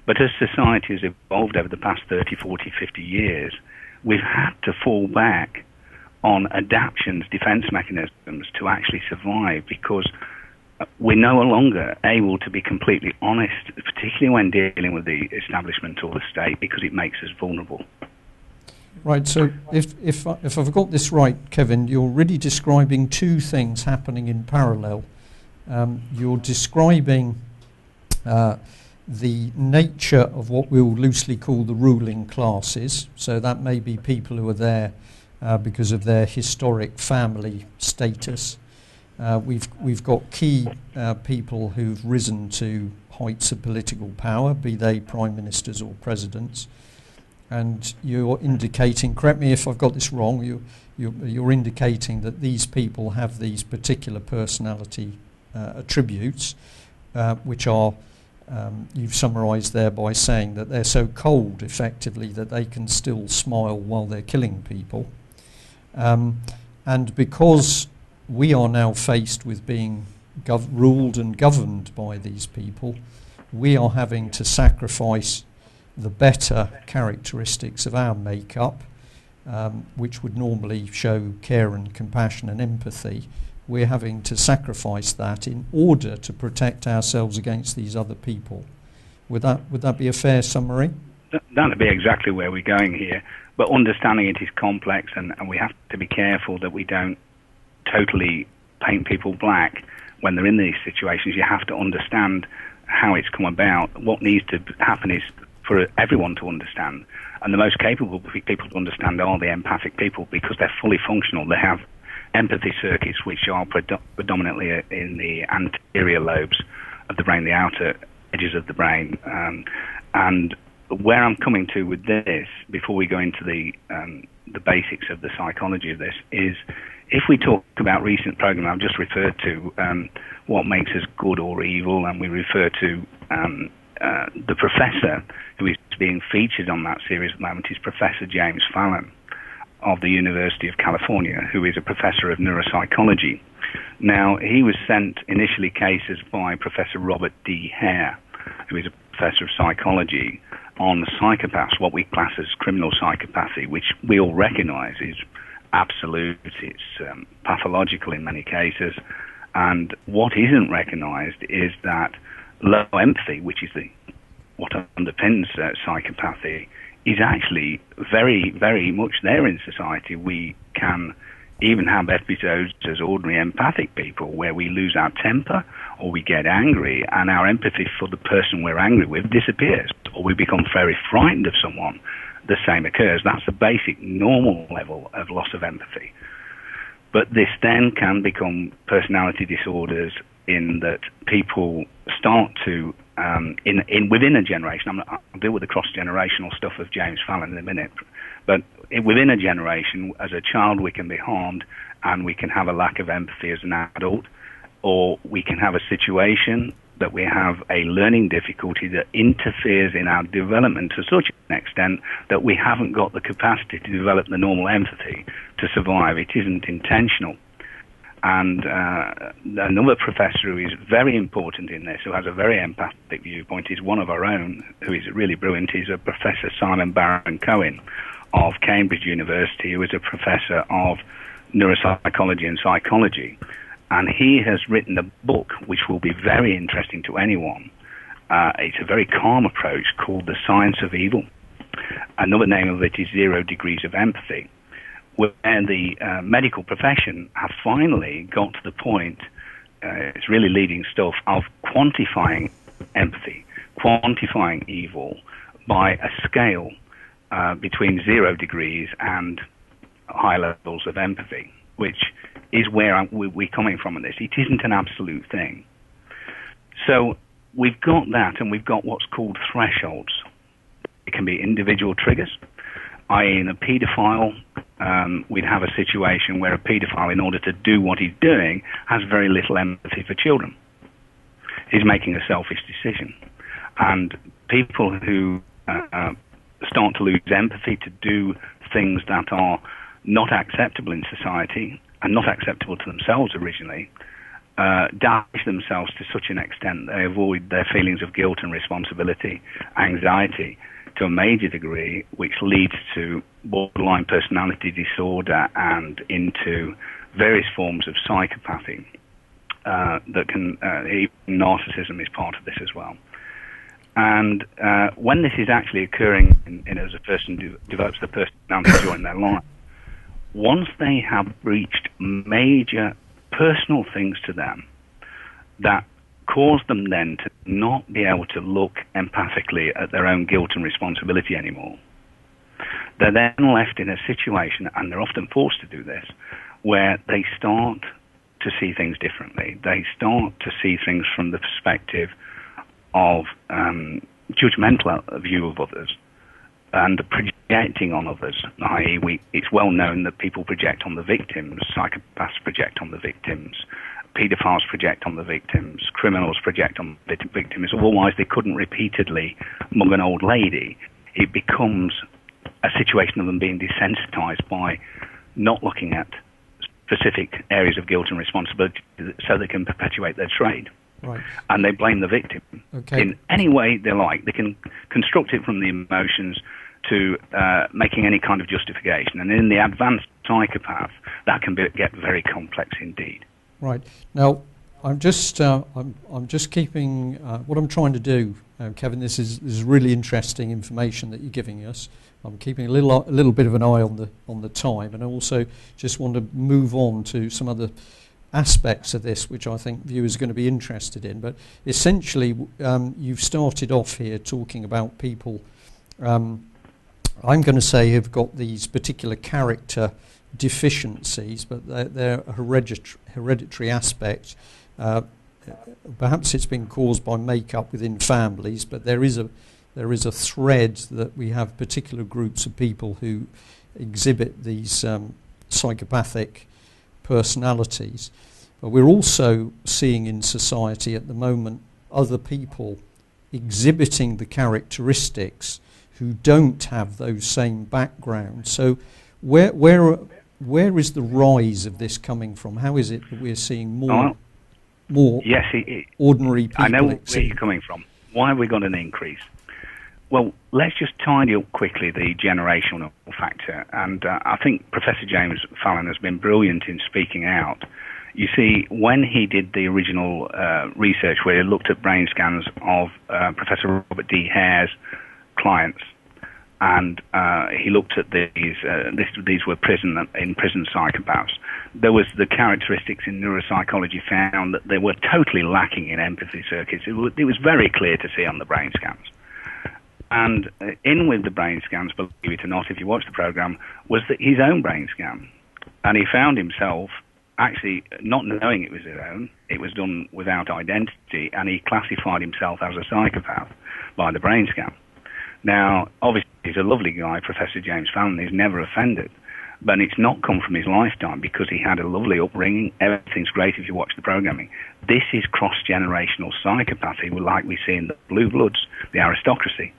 But as society has evolved over the past 30, 40, 50 years, we've had to fall back on adaptions, defense mechanisms to actually survive, because we're no longer able to be completely honest, particularly when dealing with the establishment or the state, because it makes us vulnerable. Right, so if I've got this right, Kevin, you're really describing two things happening in parallel. You're describing the nature of what we'll loosely call the ruling classes. So that may be people who are there because of their historic family status. We've got key people who've risen to heights of political power, be they prime ministers or presidents. And you're indicating, correct me if I've got this wrong, you're indicating that these people have these particular personality attributes, which are, you've summarised there by saying that they're so cold, effectively, that they can still smile while they're killing people. And because we are now faced with being ruled and governed by these people, we are having to sacrifice the better characteristics of our makeup, which would normally show care and compassion and empathy. We're having to sacrifice that in order to protect ourselves against these other people. Would that be a fair summary? That would be exactly where we're going here. But understanding it is complex, and we have to be careful that we don't totally paint people black when they're in these situations. You have to understand how it's come about. What needs to happen is for everyone to understand. And the most capable people to understand are the empathic people, because they're fully functional. They have empathy circuits which are predominantly in the anterior lobes of the brain, the outer edges of the brain. And where I'm coming to with this, before we go into the basics of the psychology of this, is if we talk about recent programming, I've just referred to what makes us good or evil, and we refer to the professor who is being featured on that series at the moment is Professor James Fallon of the University of California, who is a professor of neuropsychology. Now, he was sent initially cases by Professor Robert D. Hare, who is a professor of psychology, on psychopaths, what we class as criminal psychopathy, which we all recognize is absolute, it's pathological in many cases. And what isn't recognized is that low empathy, which is what underpins psychopathy, is actually very, very much there in society. We can even have episodes as ordinary empathic people where we lose our temper or we get angry and our empathy for the person we're angry with disappears, or we become very frightened of someone. The same occurs. That's a basic normal level of loss of empathy. But this then can become personality disorders in that people start to, within a generation, I'll deal with the cross-generational stuff of James Fallon in a minute, but within a generation, as a child, we can be harmed and we can have a lack of empathy as an adult, or we can have a situation that we have a learning difficulty that interferes in our development to such an extent that we haven't got the capacity to develop the normal empathy to survive. It isn't intentional. And another professor who is very important in this, who has a very empathic viewpoint, is one of our own, who is really brilliant. He's a Professor Simon Baron-Cohen of Cambridge University, who is a professor of neuropsychology and psychology. And he has written a book which will be very interesting to anyone. It's a very calm approach called The Science of Evil. Another name of it is 0 Degrees of Empathy, where the medical profession have finally got to the point, it's really leading stuff, of quantifying empathy, quantifying evil by a scale between 0 degrees and high levels of empathy, which is where we're coming from in this. It isn't an absolute thing. So we've got that, and we've got what's called thresholds. It can be individual triggers, i.e. in a paedophile, we'd have a situation where a paedophile, in order to do what he's doing, has very little empathy for children. He's making a selfish decision. And people who start to lose empathy to do things that are not acceptable in society and not acceptable to themselves originally, damage themselves to such an extent they avoid their feelings of guilt and responsibility, anxiety, to a major degree, which leads to borderline personality disorder and into various forms of psychopathy. That can, even narcissism is part of this as well. And when this is actually occurring as a person develops the personality during their life, once they have breached major personal things to them that cause them then to not be able to look empathically at their own guilt and responsibility anymore, they're then left in a situation, and they're often forced to do this, where they start to see things differently. They start to see things from the perspective of judgmental view of others and projecting on others, i.e. it's well known that people project on the victims, psychopaths project on the victims, paedophiles project on the victims, criminals project on the victims, otherwise they couldn't repeatedly mug an old lady. It becomes a situation of them being desensitized by not looking at specific areas of guilt and responsibility so they can perpetuate their trade. Right. And they blame the victim in any way they like. They can construct it from the emotions to making any kind of justification. And in the advanced psychopath, that can get very complex indeed. Right. Now, I'm just keeping what I'm trying to do, Kevin. This is really interesting information that you're giving us. I'm keeping a little bit of an eye on the time, and I also just want to move on to some other aspects of this, which I think viewers are going to be interested in. But essentially, you've started off here talking about people. I'm going to say have got these particular character deficiencies, but they're a hereditary aspect. Perhaps it's been caused by make-up within families, but there is a thread that we have particular groups of people who exhibit these psychopathic personalities. But we're also seeing in society at the moment other people exhibiting the characteristics who don't have those same backgrounds. So where is the rise of this coming from? How is it that we're seeing more ordinary people? I know where you're coming from. Why have we got an increase? Well, let's just tidy up quickly the generational factor. And I think Professor James Fallon has been brilliant in speaking out. You see, when he did the original research where he looked at brain scans of Professor Robert D. Hare's clients, and he looked at these were prison psychopaths. There was the characteristics in neuropsychology found that they were totally lacking in empathy circuits. It was very clear to see on the brain scans. And in with the brain scans, believe it or not, if you watch the program, was his own brain scan. And he found himself actually not knowing it was his own. It was done without identity, and he classified himself as a psychopath by the brain scan. Now, obviously, he's a lovely guy, Professor James Fallon. He's never offended. But it's not come from his lifetime because he had a lovely upbringing. Everything's great if you watch the programming. This is cross-generational psychopathy like we see in the Blue Bloods, the aristocracy.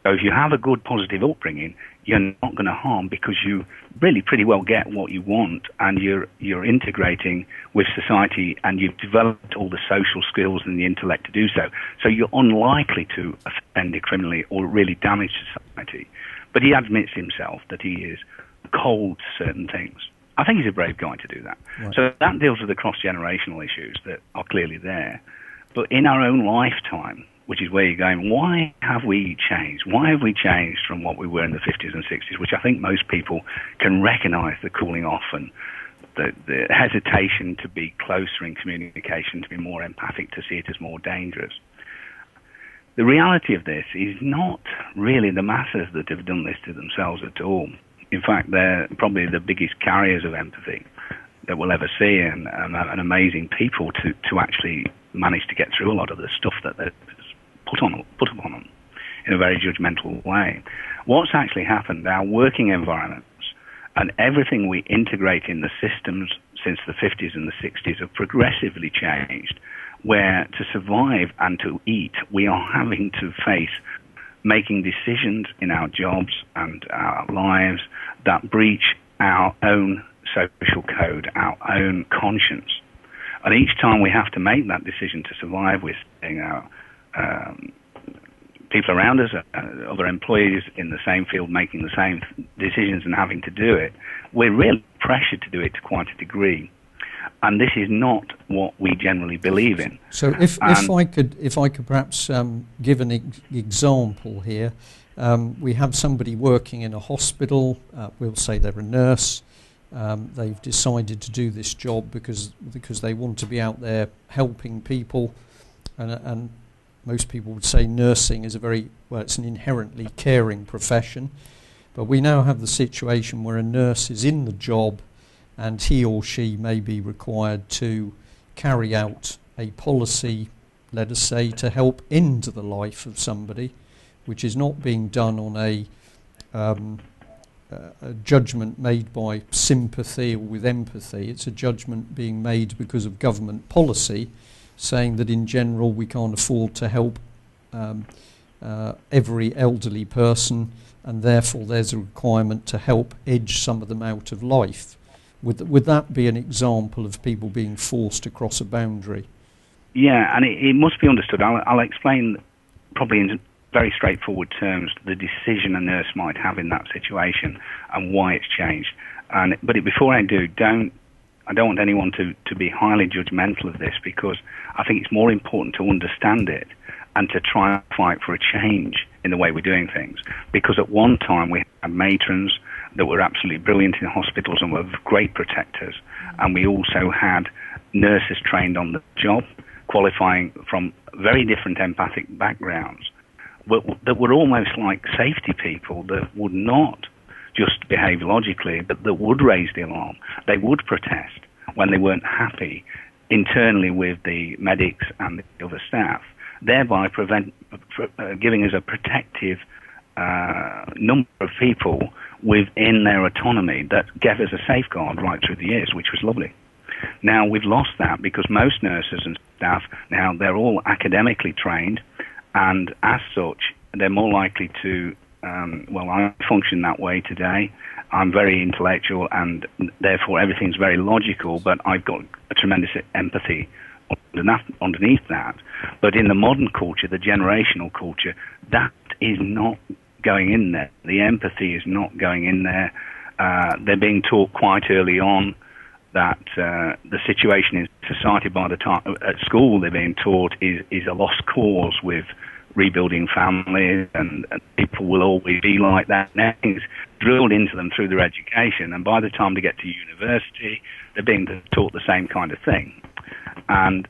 So if you have a good, positive upbringing, you're not going to harm because you really pretty well get what you want, and you're integrating with society, and you've developed all the social skills and the intellect to do so. So you're unlikely to offend criminally or really damage society. But he admits himself that he is cold to certain things. I think he's a brave guy to do that. Right. So that deals with the cross-generational issues that are clearly there. But in our own lifetime, which is where you're going, why have we changed? Why have we changed from what we were in the 50s and 60s, which I think most people can recognise the cooling off and the hesitation to be closer in communication, to be more empathic, to see it as more dangerous. The reality of this is not really the masses that have done this to themselves at all. In fact, they're probably the biggest carriers of empathy that we'll ever see, and amazing people to actually manage to get through a lot of the stuff that they're put upon them. in a very judgmental way. What's actually happened, our working environments and everything we integrate in the systems since the 50s and the 60s have progressively changed, where to survive and to eat, we are having to face making decisions in our jobs and our lives that breach our own social code, our own conscience. And each time we have to make that decision to survive, we're seeing our people around us, other employees in the same field making the same decisions and having to do it. We're really pressured to do it to quite a degree. And this is not what we generally believe in. So if I could perhaps give an example here, we have somebody working in a hospital, we'll say they're a nurse, they've decided to do this job because they want to be out there helping people, and most people would say nursing is it's an inherently caring profession, but we now have the situation where a nurse is in the job and he or she may be required to carry out a policy, let us say, to help end the life of somebody, which is not being done on a judgment made by sympathy or with empathy. It's a judgment being made because of government policy, saying that in general we can't afford to help every elderly person, and therefore there's a requirement to help edge some of them out of life. Would that be an example of people being forced to cross a boundary? Yeah, and it must be understood. I'll explain probably in very straightforward terms the decision a nurse might have in that situation and why it's changed. But before I do, I don't want anyone to be highly judgmental of this, because I think it's more important to understand it and to try and fight for a change in the way we're doing things. Because at one time we had matrons that were absolutely brilliant in hospitals and were great protectors, and we also had nurses trained on the job, qualifying from very different empathic backgrounds, but that were almost like safety people that would not just behave logically, but that would raise the alarm. They would protest when they weren't happy internally with the medics and the other staff, thereby giving us a protective number of people within their autonomy that gave us a safeguard right through the years, which was lovely. Now we've lost that because most nurses and staff now, they're all academically trained, and as such they're more likely to I function that way today. I'm very intellectual and therefore everything's very logical, but I've got a tremendous empathy underneath that. But in the modern culture, the generational culture, that is not going in there. The empathy is not going in there. They're being taught quite early on that the situation in society by the time at school they're being taught is a lost cause with rebuilding families, and people will always be like that. Now it's drilled into them through their education, and by the time they get to university, they're being taught the same kind of thing. And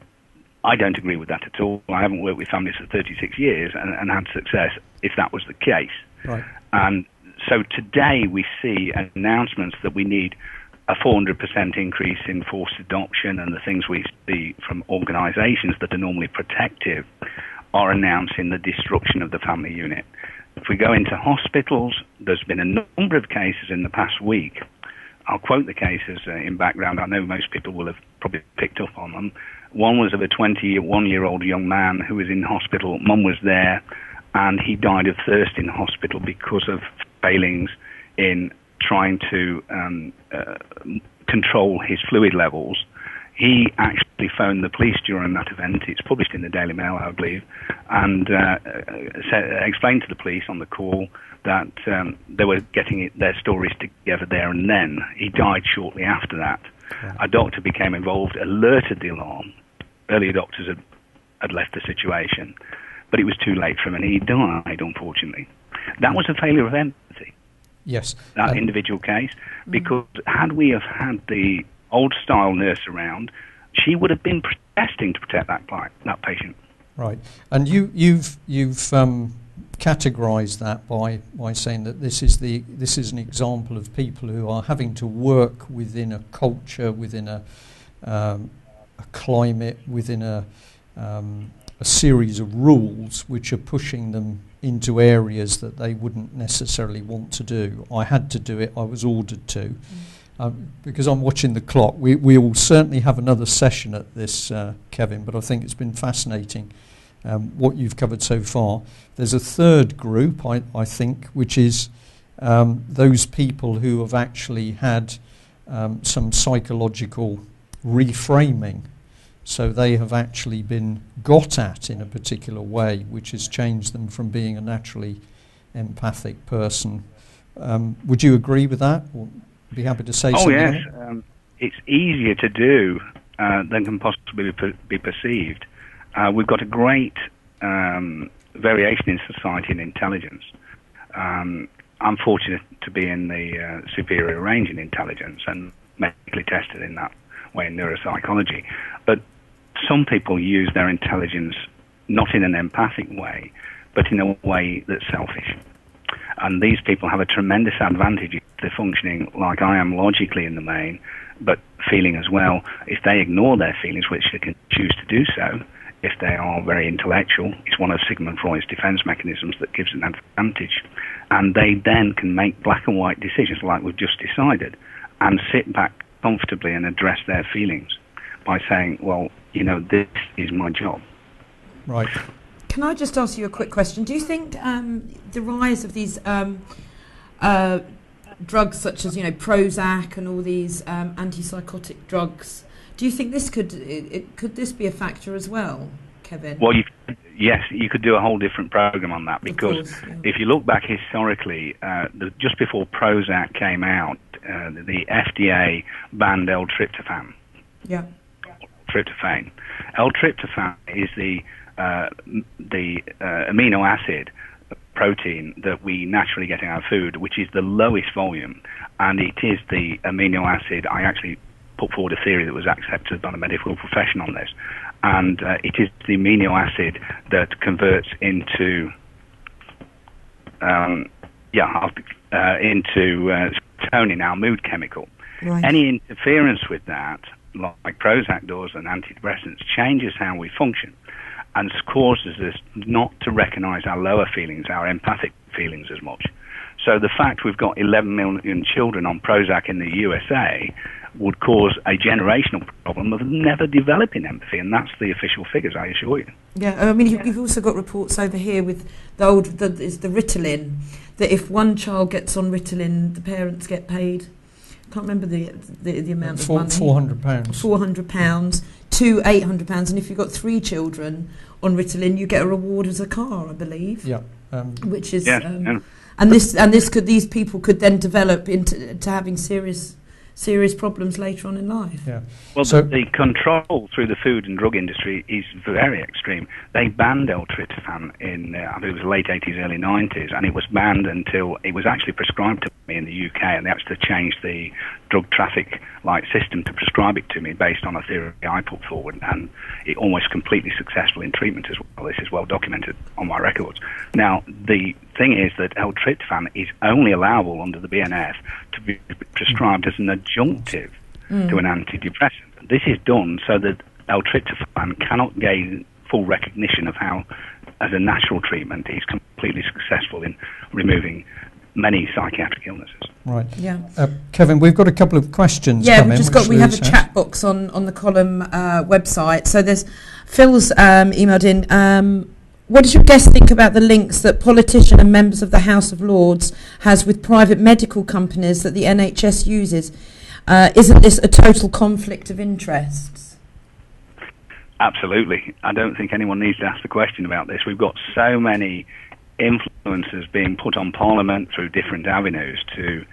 I don't agree with that at all. I haven't worked with families for 36 years and had success if that was the case. Right. And so today we see announcements that we need a 400% increase in forced adoption, and the things we see from organisations that are normally protective are announcing the destruction of the family unit. If we go into hospitals, there's been a number of cases in the past week. I'll quote the cases in background. I know most people will have probably picked up on them. One was of a 21-year-old young man who was in hospital. Mum was there, and he died of thirst in hospital because of failings in trying to control his fluid levels. He actually phoned the police during that event. It's published in the Daily Mail, I believe, and explained to the police on the call that they were getting their stories together there and then. He died shortly after that. A doctor became involved, alerted the alarm. Earlier doctors had left the situation, but it was too late for him, and he died, unfortunately. That was a failure of empathy. Yes. That individual case, because had we have had the old-style nurse around, she would have been protesting to protect that patient. Right, and you've categorised that by saying that this is an example of people who are having to work within a culture, within a climate, within a a series of rules which are pushing them into areas that they wouldn't necessarily want to do. I had to do it, I was ordered to. Because I'm watching the clock, we will certainly have another session at this, Kevin, but I think it's been fascinating what you've covered so far. There's a third group, I think, which is those people who have actually had some psychological reframing. So they have actually been got at in a particular way, which has changed them from being a naturally empathic person. Would you agree with that? Or be happy to say something? Oh, yes. It's easier to do than can possibly be perceived. We've got a great variation in society and intelligence. I'm fortunate to be in the superior range in intelligence and medically tested in that way in neuropsychology. But some people use their intelligence not in an empathic way, but in a way that's selfish. And these people have a tremendous advantage if they're functioning like I am logically in the main, but feeling as well. If they ignore their feelings, which they can choose to do so, if they are very intellectual, it's one of Sigmund Freud's defense mechanisms that gives an advantage. And they then can make black and white decisions like we've just decided and sit back comfortably and address their feelings by saying, well, you know, this is my job. Right. Can I just ask you a quick question? Do you think the rise of these drugs such as, you know, Prozac and all these antipsychotic drugs, do you think this could this be a factor as well, Kevin? Well, yes, you could do a whole different program on that, because if you look back historically, just before Prozac came out, the FDA banned L-tryptophan. Yeah. Tryptophan. L-tryptophan is the amino acid protein that we naturally get in our food, which is the lowest volume, and it is the amino acid. I actually put forward a theory that was accepted by the medical profession on this, and it is the amino acid that converts into serotonin, our mood chemical. Right. Any interference with that, like Prozac does and antidepressants, changes how we function and causes us not to recognize our lower feelings, our empathic feelings as much. So the fact we've got 11 million children on Prozac in the USA would cause a generational problem of never developing empathy, and that's the official figures, I assure you. Yeah, I mean, you've also got reports over here with the Ritalin, that if one child gets on Ritalin, the parents get paid. I can't remember the amount of money. £400. £400 to £800, and if you've got 3 children on Ritalin, you get a reward as a car, I believe. Yeah. Which is, yeah. And these people could then develop into having serious problems later on in life. Yeah. Well, so the control through the food and drug industry is very extreme. They banned L-tryptophan in, I think it was late 80s, early 90s, and it was banned until it was actually prescribed to me in the UK, and they actually changed the drug traffic system to prescribe it to me based on a theory I put forward, and it almost completely successful in treatment as well. This is well documented on my records. Now, the thing is that L-tryptophan is only allowable under the BNF to be prescribed as an adjunctive to an antidepressant. This is done so that L-tryptophan cannot gain full recognition of how, as a natural treatment, it's completely successful in removing many psychiatric illnesses. Right. Yeah. Kevin, we've got a couple of questions. Yeah, we have a chat box on the column website. So there's Phil's emailed in. What does your guest think about the links that politicians and members of the House of Lords has with private medical companies that the NHS uses? Isn't this a total conflict of interests? Absolutely. I don't think anyone needs to ask the question about this. We've got so many influences being put on Parliament through different avenues to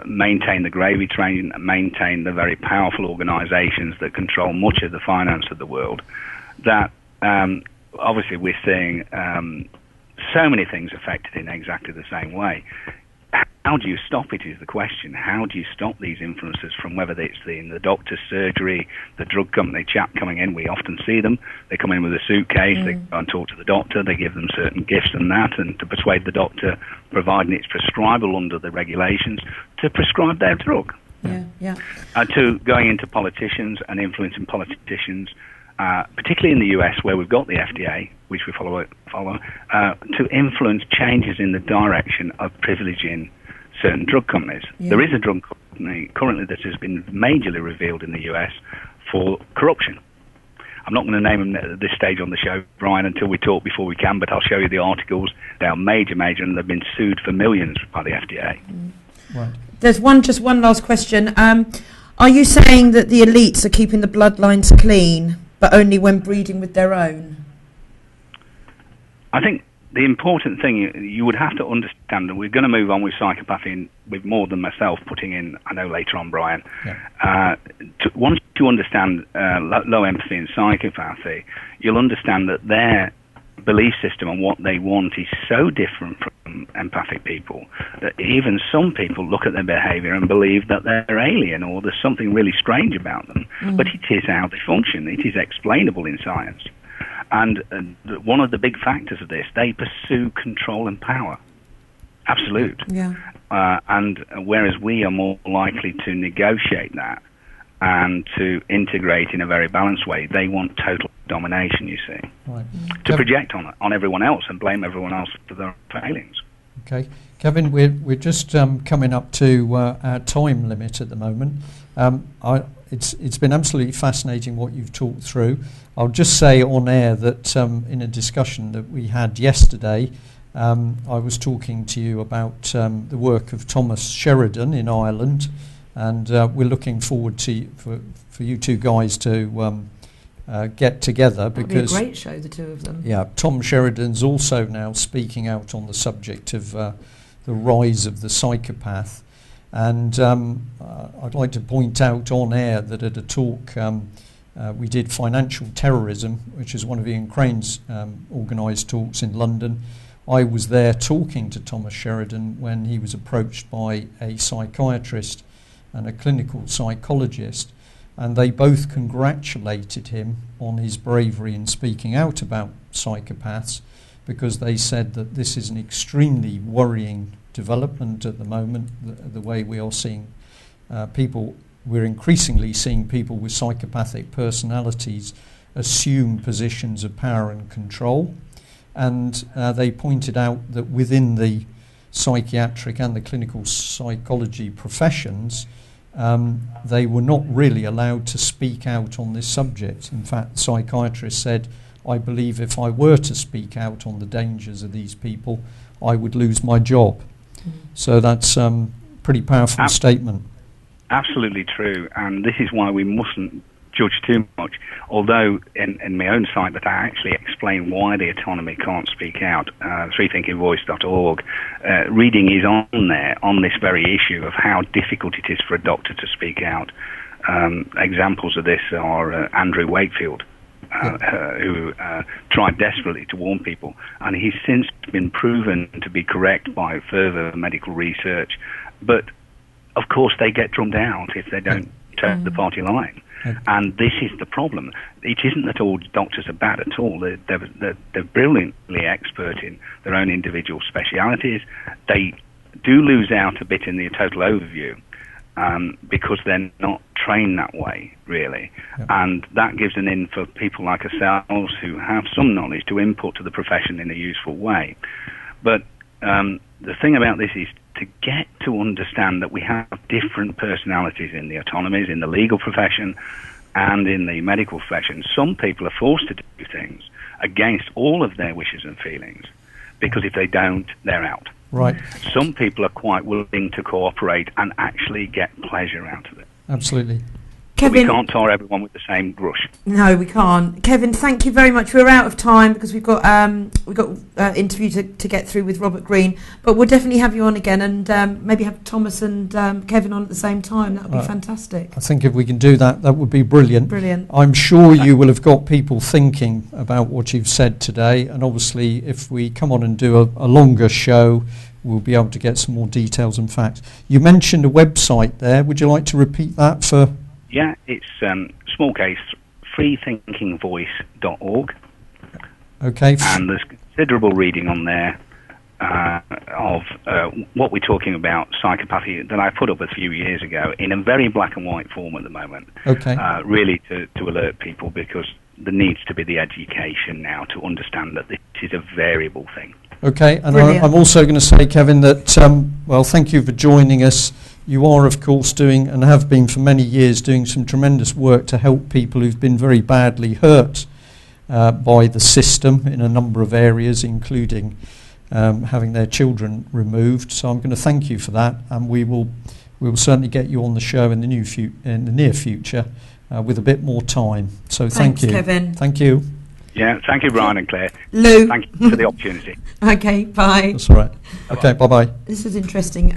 maintain the gravy train, maintain the very powerful organisations that control much of the finance of the world, that obviously we're seeing so many things affected in exactly the same way. How do you stop it is the question. How do you stop these influences from, whether it's in the doctor's surgery, the drug company chap coming in? We often see them. They come in with a suitcase, they go and talk to the doctor, they give them certain gifts and that, and to persuade the doctor, providing it's prescribable under the regulations, to prescribe their drug. Yeah. To going into politicians and influencing politicians particularly in the US, where we've got the FDA, which we follow, to influence changes in the direction of privileging certain drug companies. Yeah. There is a drug company currently that has been majorly revealed in the US for corruption. I'm not going to name them at this stage on the show, Brian, until we talk before we can, but I'll show you the articles. They are major, and they've been sued for millions by the FDA. Right. There's just one last question. Are you saying that the elites are keeping the bloodlines clean, but only when breeding with their own? I think the important thing you would have to understand, and we're going to move on with psychopathy with more than myself putting in, I know later on, Brian. Yeah. Once you understand low empathy and psychopathy, you'll understand that their belief system and what they want is so different from empathic people that even some people look at their behavior and believe that they're alien or there's something really strange about them. But it is how they function. It is explainable in science. And one of the big factors of this, they pursue control and power. Absolute. Yeah. And whereas we are more likely to negotiate that and to integrate in a very balanced way, they want total domination, you see. Right. To project on everyone else and blame everyone else for their failings. Okay. Kevin, we're just coming up to our time limit at the moment. It's been absolutely fascinating what you've talked through. I'll just say on air that in a discussion that we had yesterday, I was talking to you about the work of Thomas Sheridan in Ireland, and we're looking forward for you two guys to get together. Because it'll be a great show, the two of them. Yeah, Tom Sheridan's also now speaking out on the subject of the rise of the psychopath. And I'd like to point out on air that at a talk we did Financial Terrorism, which is one of Ian Crane's organised talks in London. I was there talking to Thomas Sheridan when he was approached by a psychiatrist and a clinical psychologist, and they both congratulated him on his bravery in speaking out about psychopaths, because they said that this is an extremely worrying development at the moment, the way we are seeing people. We're increasingly seeing people with psychopathic personalities assume positions of power and control. And they pointed out that within the psychiatric and the clinical psychology professions, they were not really allowed to speak out on this subject. In fact, the psychiatrist said, I believe if I were to speak out on the dangers of these people, I would lose my job. So that's a pretty powerful statement. Absolutely true, and this is why we mustn't judge too much. Although in my own site that I actually explain why the autonomy can't speak out, freethinkingvoice.org, reading is on there on this very issue of how difficult it is for a doctor to speak out. Examples of this are Andrew Wakefield, who tried desperately to warn people, and he's since been proven to be correct by further medical research. But of course, they get drummed out if they don't toe the party line. And this is the problem. It isn't that all doctors are bad at all. They're brilliantly expert in their own individual specialities. They do lose out a bit in the total overview because they're not trained that way, really. And that gives an in for people like ourselves who have some knowledge to input to the profession in a useful way. But the thing about this is to get to understand that we have different personalities in the autonomies, in the legal profession and in the medical profession. Some people are forced to do things against all of their wishes and feelings because if they don't, they're out. Right. Some people are quite willing to cooperate and actually get pleasure out of it. Absolutely. Kevin, we can't tar everyone with the same brush. No, we can't. Kevin, thank you very much. We're out of time because we've got interview to get through with Robert Green, but we'll definitely have you on again and maybe have Thomas and Kevin on at the same time. That would be fantastic. I think if we can do that, that would be brilliant. Brilliant. I'm sure you will have got people thinking about what you've said today, and obviously if we come on and do a longer show, we'll be able to get some more details and facts. You mentioned a website there. Would you like to repeat that for... Yeah, it's small case, freethinkingvoice.org. Okay. And there's considerable reading on there of what we're talking about, psychopathy, that I put up a few years ago in a very black and white form at the moment. Okay. Really to alert people, because there needs to be the education now to understand that this is a variable thing. Okay, and Brilliant. I'm also going to say, Kevin, that, well, thank you for joining us. You are, of course, doing, and have been for many years, doing some tremendous work to help people who've been very badly hurt by the system in a number of areas, including having their children removed. So I'm going to thank you for that, and we will certainly get you on the show in the near future with a bit more time. So thank you. Thanks, Kevin. Thank you. Yeah, thank you, Brian and Claire. Lou. Thank you for the opportunity. Okay, bye. That's all right. Okay, bye-bye. This is interesting.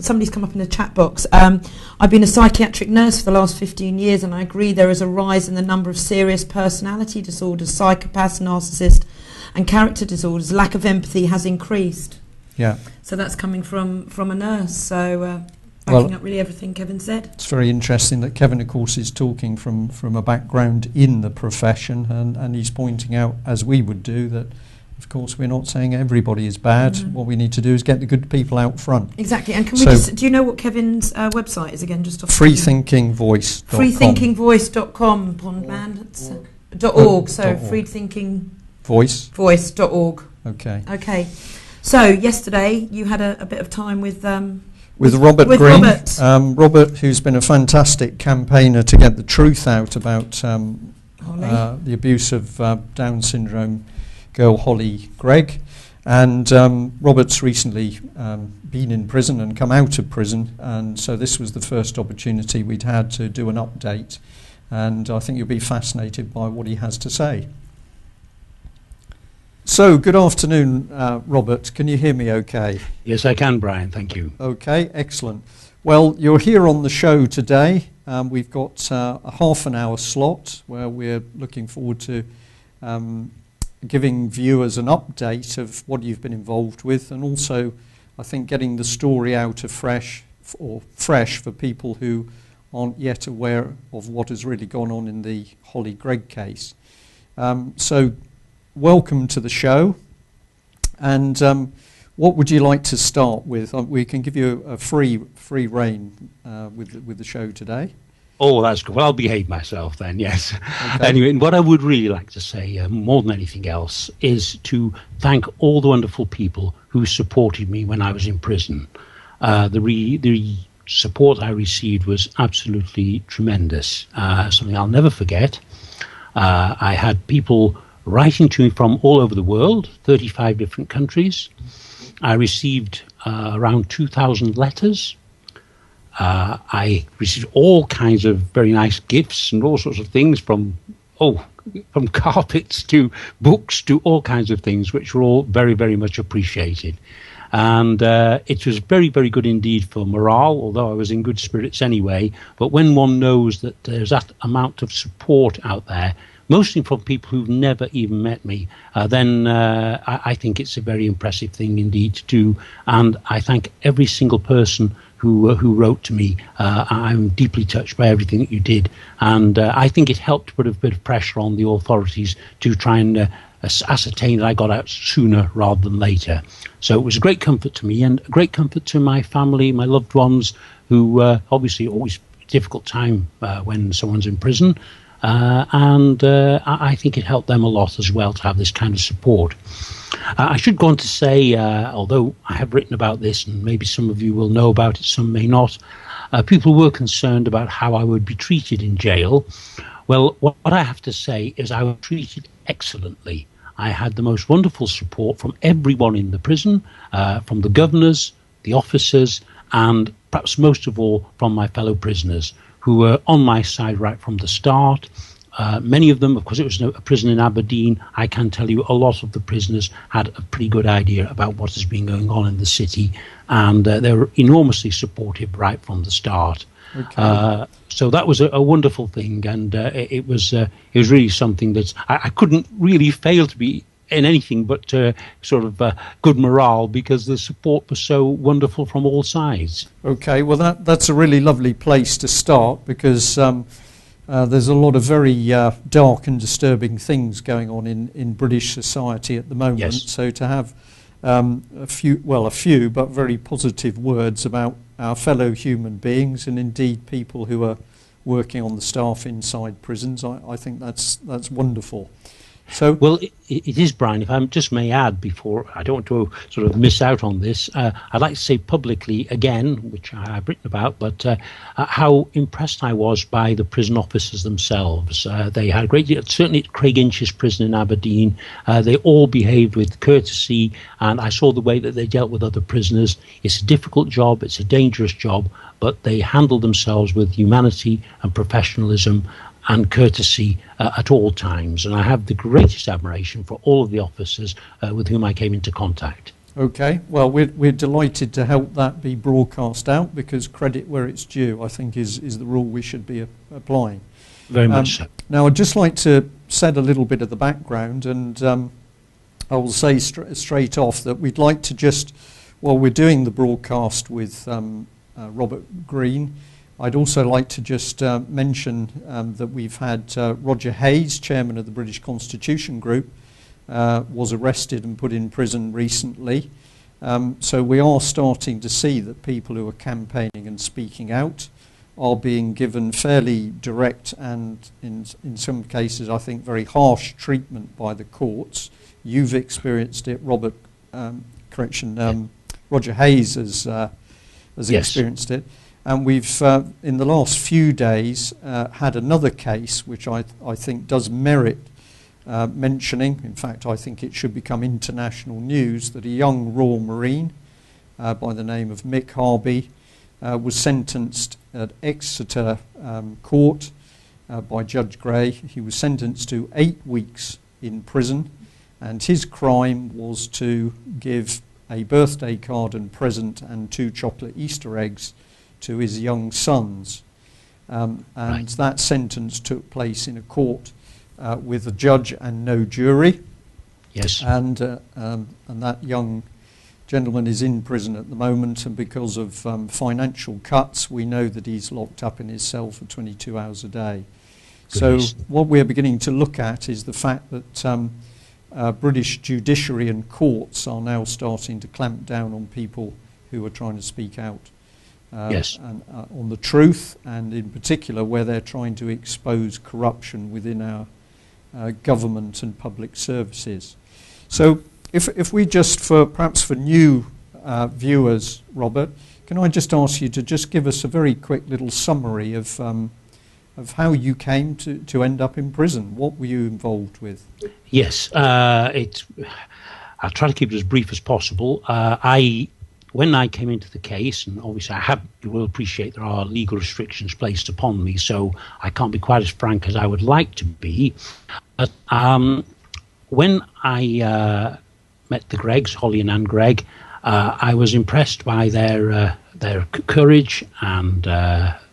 Somebody's come up in the chat box. I've been a psychiatric nurse for the last 15 years, and I agree there is a rise in the number of serious personality disorders, psychopaths, narcissists, and character disorders. Lack of empathy has increased. Yeah. So that's coming from a nurse. So backing up really everything Kevin said. It's very interesting that Kevin, of course, is talking from a background in the profession, and he's pointing out, as we would do, that, of course, we're not saying everybody is bad. Mm-hmm. What we need to do is get the good people out front. Exactly. And can we just, do you know what Kevin's website is again? Just off freethinkingvoice.com. freethinkingvoice.com, Pondman. .org. So freethinkingvoice.org. Okay. Okay. So yesterday you had a bit of time with Robert Green. Robert. Robert, who's been a fantastic campaigner to get the truth out about the abuse of Down syndrome girl Holly Gregg. And Robert's recently been in prison and come out of prison, and so this was the first opportunity we'd had to do an update, and I think you'll be fascinated by what he has to say. So, good afternoon, Robert. Can you hear me okay? Yes, I can, Brian. Thank you. Okay, excellent. Well, you're here on the show today. We've got a half an hour slot where we're looking forward to giving viewers an update of what you've been involved with, and also, I think, getting the story out of fresh for people who aren't yet aware of what has really gone on in the Holly Gregg case. So, welcome to the show. And what would you like to start with? We can give you a free rein with the show today. Oh, that's good. Well, I'll behave myself then, yes. Okay. Anyway, what I would really like to say, more than anything else, is to thank all the wonderful people who supported me when I was in prison. The support I received was absolutely tremendous, something I'll never forget. I had people writing to me from all over the world, 35 different countries. I received around 2,000 letters. I received all kinds of very nice gifts and all sorts of things, from carpets to books to all kinds of things, which were all very, very much appreciated. And it was very, very good indeed for morale, although I was in good spirits anyway. But when one knows that there's that amount of support out there, mostly from people who've never even met me, then I think it's a very impressive thing indeed to do. And I thank every single person who wrote to me. I'm deeply touched by everything that you did. And I think it helped put a bit of pressure on the authorities to try and ascertain that I got out sooner rather than later. So it was a great comfort to me, and a great comfort to my family, my loved ones, who obviously always a difficult time when someone's in prison. And I think it helped them a lot as well to have this kind of support. I should go on to say, although I have written about this, and maybe some of you will know about it, some may not, people were concerned about how I would be treated in jail. Well, what I have to say is I was treated excellently. I had the most wonderful support from everyone in the prison, from the governors, the officers, and perhaps most of all from my fellow prisoners, who were on my side right from the start. Many of them, of course, it was a prison in Aberdeen. I can tell you a lot of the prisoners had a pretty good idea about what has been going on in the city, and they were enormously supportive right from the start. Okay. So that was a wonderful thing, and it was really something that I couldn't really fail to be in anything but sort of good morale, because the support was so wonderful from all sides. Okay, well that's a really lovely place to start, because there's a lot of very dark and disturbing things going on in British society at the moment. Yes. So to have a few but very positive words about our fellow human beings, and indeed people who are working on the staff inside prisons. I think that's wonderful. So, well, it is, Brian. If I just may add, before I don't want to sort of miss out on this, I'd like to say publicly again, which I've written about, but how impressed I was by the prison officers themselves. They had a great deal, certainly at Craig Inch's prison in Aberdeen. They all behaved with courtesy, and I saw the way that they dealt with other prisoners. It's a difficult job, it's a dangerous job, but they handled themselves with humanity and professionalism and courtesy at all times. And I have the greatest admiration for all of the officers with whom I came into contact. Okay, well, we're delighted to help that be broadcast out, because credit where it's due, I think, is the rule we should be applying. Very much so. Now, I'd just like to set a little bit of the background, and I will say straight off that we'd like to just, while we're doing the broadcast with Robert Green, I'd also like to just mention that we've had Roger Hayes, chairman of the British Constitution Group, was arrested and put in prison recently. So we are starting to see that people who are campaigning and speaking out are being given fairly direct and, in some cases, I think, very harsh treatment by the courts. You've experienced it, Roger Hayes has Yes. experienced it. And we've, in the last few days, had another case which I think does merit mentioning. In fact, I think it should become international news, that a young Royal Marine by the name of Mick Harvey was sentenced at Exeter Court by Judge Gray. He was sentenced to 8 weeks in prison, and his crime was to give a birthday card and present and 2 chocolate Easter eggs to his young sons. And Right. that sentence took place in a court with a judge and no jury. Yes. And that young gentleman is in prison at the moment, and because of financial cuts, we know that he's locked up in his cell for 22 hours a day. Goodness. So what we're beginning to look at is the fact that British judiciary and courts are now starting to clamp down on people who are trying to speak out. Yes. And, on the truth, and in particular where they're trying to expose corruption within our government and public services. So if we just, perhaps for new viewers, Robert, can I just ask you to just give us a very quick little summary of how you came to end up in prison? What were you involved with? Yes. I'll try to keep it as brief as possible. When I came into the case, and obviously you will appreciate there are legal restrictions placed upon me, so I can't be quite as frank as I would like to be. But when I met the Greggs, Holly and Anne Gregg, I was impressed by their courage and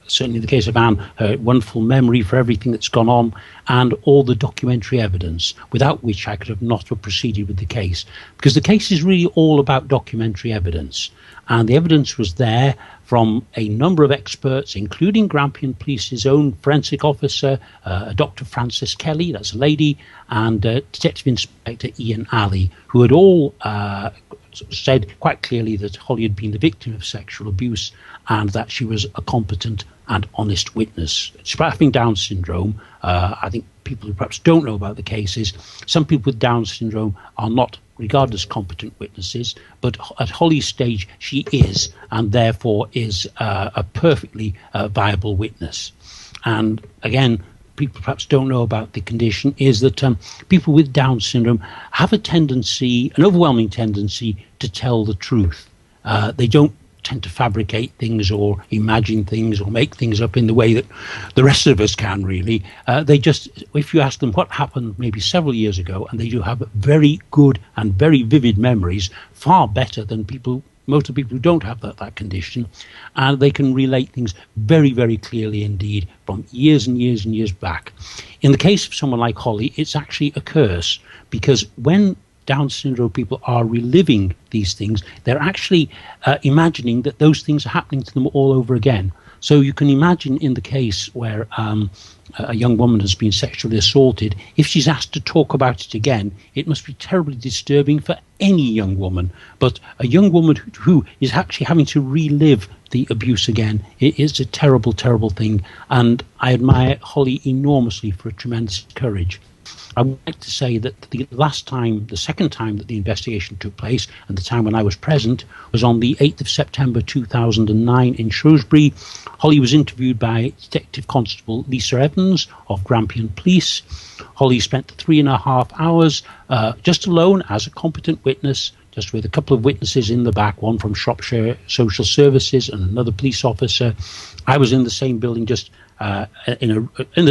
certainly in the case of Anne, her wonderful memory for everything that's gone on and all the documentary evidence, without which I could have not have proceeded with the case. Because the case is really all about documentary evidence. And the evidence was there from a number of experts, including Grampian Police's own forensic officer, Dr. Frances Kelly, that's a lady, and Detective Inspector Ian Alley, who had all said quite clearly that Holly had been the victim of sexual abuse and that she was a competent and honest witness. Despite having Down syndrome, I think people who perhaps don't know about the cases, some people with Down syndrome are not regarded as competent witnesses, but at Holly's stage she is, and therefore is a perfectly viable witness. And again, people perhaps don't know about the condition is that people with Down syndrome have a tendency, an overwhelming tendency, to tell the truth. They don't tend to fabricate things or imagine things or make things up in the way that the rest of us can, really. They just, if you ask them what happened maybe several years ago, and they do have very good and very vivid memories, far better than most of the people who don't have that condition, and they can relate things very, very clearly indeed from years and years and years back. In the case of someone like Holly, it's actually a curse, because when Down syndrome people are reliving these things, they're actually imagining that those things are happening to them all over again. So you can imagine in the case where a young woman has been sexually assaulted, if she's asked to talk about it again, it must be terribly disturbing for any young woman. But a young woman who is actually having to relive the abuse again, it is a terrible, terrible thing. And I admire Holly enormously for a tremendous courage. I would like to say that the second time that the investigation took place, and the time when I was present, was on the 8th of September 2009 in Shrewsbury. Holly was interviewed by Detective Constable Lisa Evans of Grampian Police. Holly spent 3.5 hours just alone as a competent witness, just with a couple of witnesses in the back, one from Shropshire Social Services and another police officer. I was in the same building, just in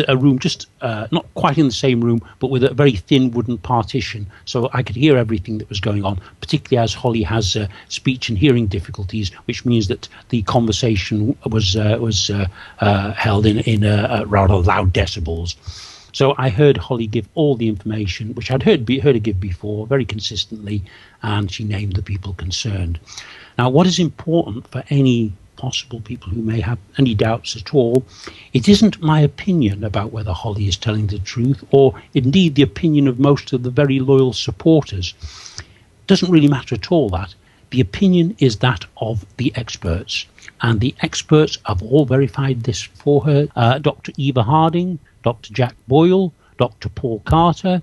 a room, just not quite in the same room, but with a very thin wooden partition, so I could hear everything that was going on, particularly as Holly has speech and hearing difficulties, which means that the conversation was held in rather loud decibels. So I heard Holly give all the information, which I'd heard her give before, very consistently, and she named the people concerned. Now, what is important for any possible people who may have any doubts at all, it isn't my opinion about whether Holly is telling the truth, or indeed the opinion of most of the very loyal supporters. It doesn't really matter at all that. The opinion is that of the experts, and the experts have all verified this for her. Dr. Eva Harding, Dr. Jack Boyle, Dr. Paul Carter,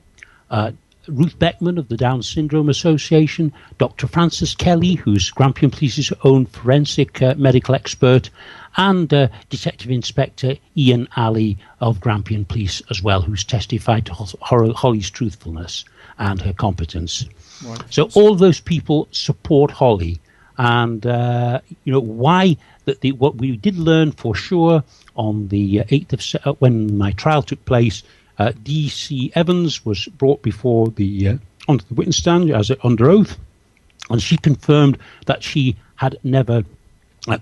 Ruth Beckman of the Down Syndrome Association, Dr. Francis Kelly, who's Grampian Police's own forensic medical expert, and Detective Inspector Ian Alley of Grampian Police as well, who's testified to Holly's truthfulness and her competence. Right. So all those people support Holly, and why what we did learn for sure on the 8th of when my trial took place. D.C. Evans was brought before onto the witness stand as under oath, and she confirmed that she had never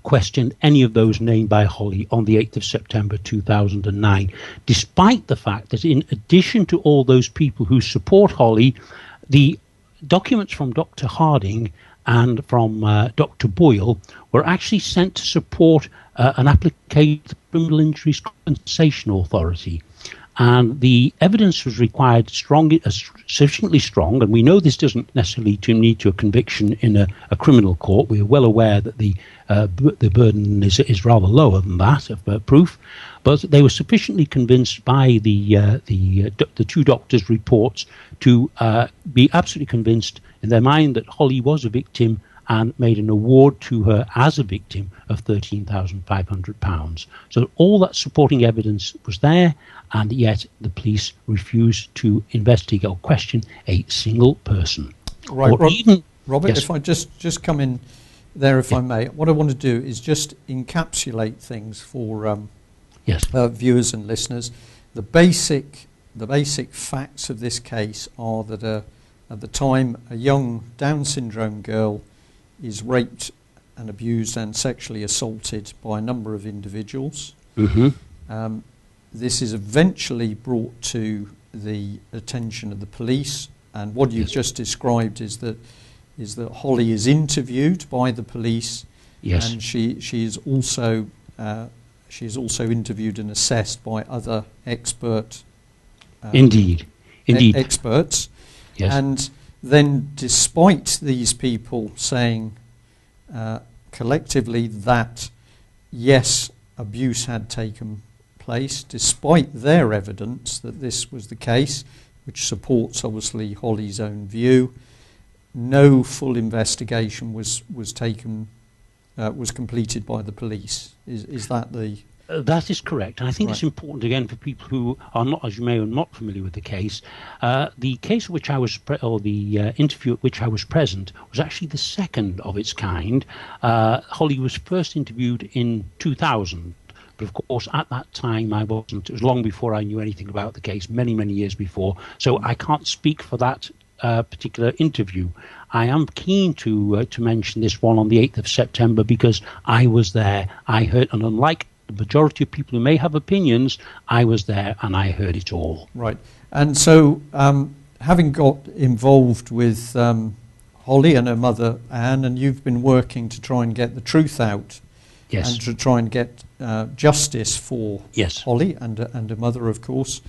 questioned any of those named by Holly on the 8th of September 2009, despite the fact that in addition to all those people who support Holly, the documents from Dr. Harding and from Dr. Boyle were actually sent to support an application to the Criminal Injuries Compensation Authority. And the evidence was required sufficiently strong, and we know this doesn't necessarily need to a conviction in a criminal court. We are well aware that the burden is rather lower than that of proof, but they were sufficiently convinced by the two doctors' reports to be absolutely convinced in their mind that Holly was a victim, and made an award to her as a victim of £13,500. So all that supporting evidence was there, and yet the police refused to investigate or question a single person. Right, Robert, yes. If I just come in there, if I may, what I want to do is just encapsulate things for viewers and listeners. The basic facts of this case are that at the time a young Down syndrome girl is raped and abused and sexually assaulted by a number of individuals. Mm-hmm. This is eventually brought to the attention of the police, and what you've just described is that Holly is interviewed by the police, and she is also interviewed and assessed by other experts. Experts, yes. And then, despite these people saying collectively that, yes, abuse had taken place, despite their evidence that this was the case, which supports, obviously, Holly's own view, no full investigation was completed by the police. Is that the... That is correct. And I think it's important, again, for people who are not, as you may, are not familiar with the case. The case at which I was, the interview at which I was present was actually the second of its kind. Holly was first interviewed in 2000. But of course, at that time, I wasn't. It was long before I knew anything about the case, many, many years before. So I can't speak for that particular interview. I am keen to mention this one on the 8th of September because I was there. I heard, and unlike the majority of people who may have opinions, I was there and I heard it all. Right. And so, having got involved with Holly and her mother, Anne, and you've been working to try and get the truth out, and to try and get justice for Yes. Holly and her mother, of course.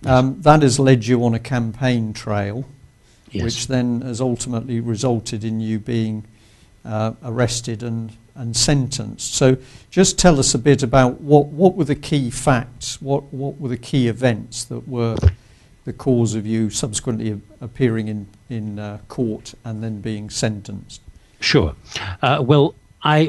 That has led you on a campaign trail, Yes. which then has ultimately resulted in you being arrested and sentenced. So just tell us a bit about what were the key facts, what were the key events that were the cause of you subsequently appearing in court and then being sentenced. Sure. Well,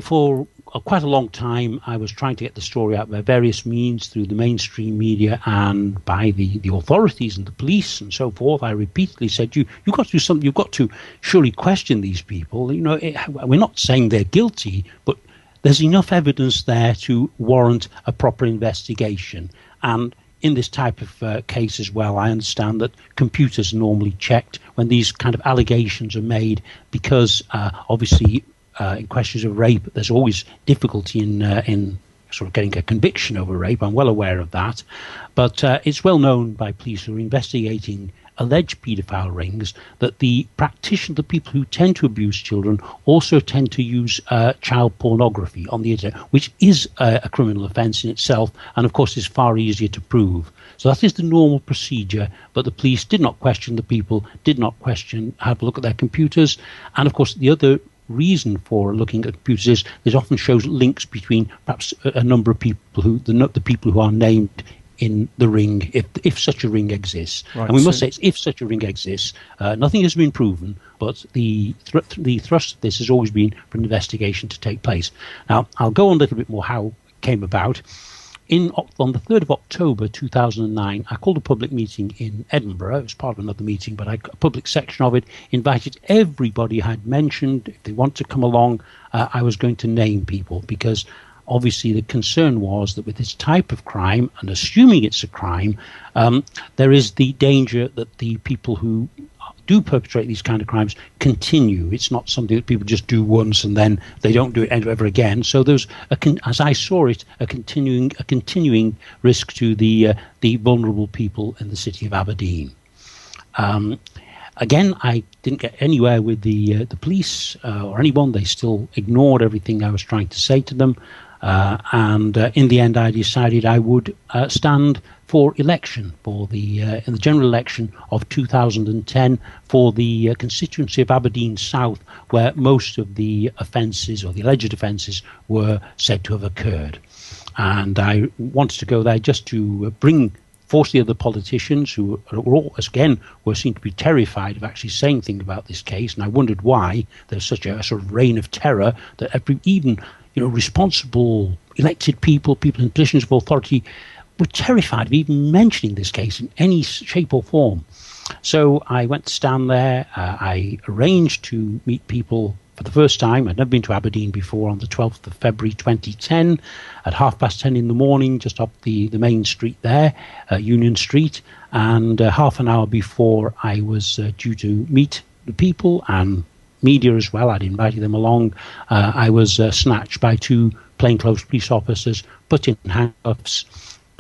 for quite a long time, I was trying to get the story out by various means through the mainstream media and by the authorities and the police and so forth. I repeatedly said, you've got to do something. You've got to surely question these people. You know, we're not saying they're guilty, but there's enough evidence there to warrant a proper investigation. And in this type of case as well, I understand that computers are normally checked when these kind of allegations are made because obviously in questions of rape, there's always difficulty in sort of getting a conviction over rape. I'm well aware of that. But it's well known by police who are investigating alleged paedophile rings that the practitioners, the people who tend to abuse children, also tend to use child pornography on the internet, which is a criminal offence in itself, and of course is far easier to prove. So that is the normal procedure, but the police did not question the people, did not have a look at their computers, and of course the other reason for looking at computers is it often shows links between perhaps a number of people who the people who are named in the ring, if such a ring exists. Right, and we must say, if such a ring exists, nothing has been proven, but the thrust of this has always been for an investigation to take place. Now, I'll go on a little bit more how it came about. On the 3rd of October 2009, I called a public meeting in Edinburgh. It was part of another meeting, but a public section of it invited everybody I had mentioned. If they want to come along, I was going to name people because obviously the concern was that with this type of crime, and assuming it's a crime, there is the danger that the people who do perpetrate these kind of crimes continue. It's not something that people just do once and then they don't do it ever again. So there's, as I saw it, a continuing risk to the vulnerable people in the city of Aberdeen. Again, I didn't get anywhere with the police or anyone. They still ignored everything I was trying to say to them. And in the end, I decided I would stand for election in the general election of 2010 for the constituency of Aberdeen South, where most of the offences or the alleged offences were said to have occurred. And I wanted to go there just to force the other politicians who were seen to be terrified of actually saying anything about this case. And I wondered why there's such a sort of reign of terror that even responsible elected people in positions of authority were terrified of even mentioning this case in any shape or form. So I went to stand there. I arranged to meet people for the first time. I'd never been to Aberdeen before, on the 12th of February 2010 at 10:30 in the morning, just up the main street there, Union Street. And half an hour before I was due to meet the people and media as well, I'd invited them along, I was snatched by two plainclothes police officers, put in handcuffs,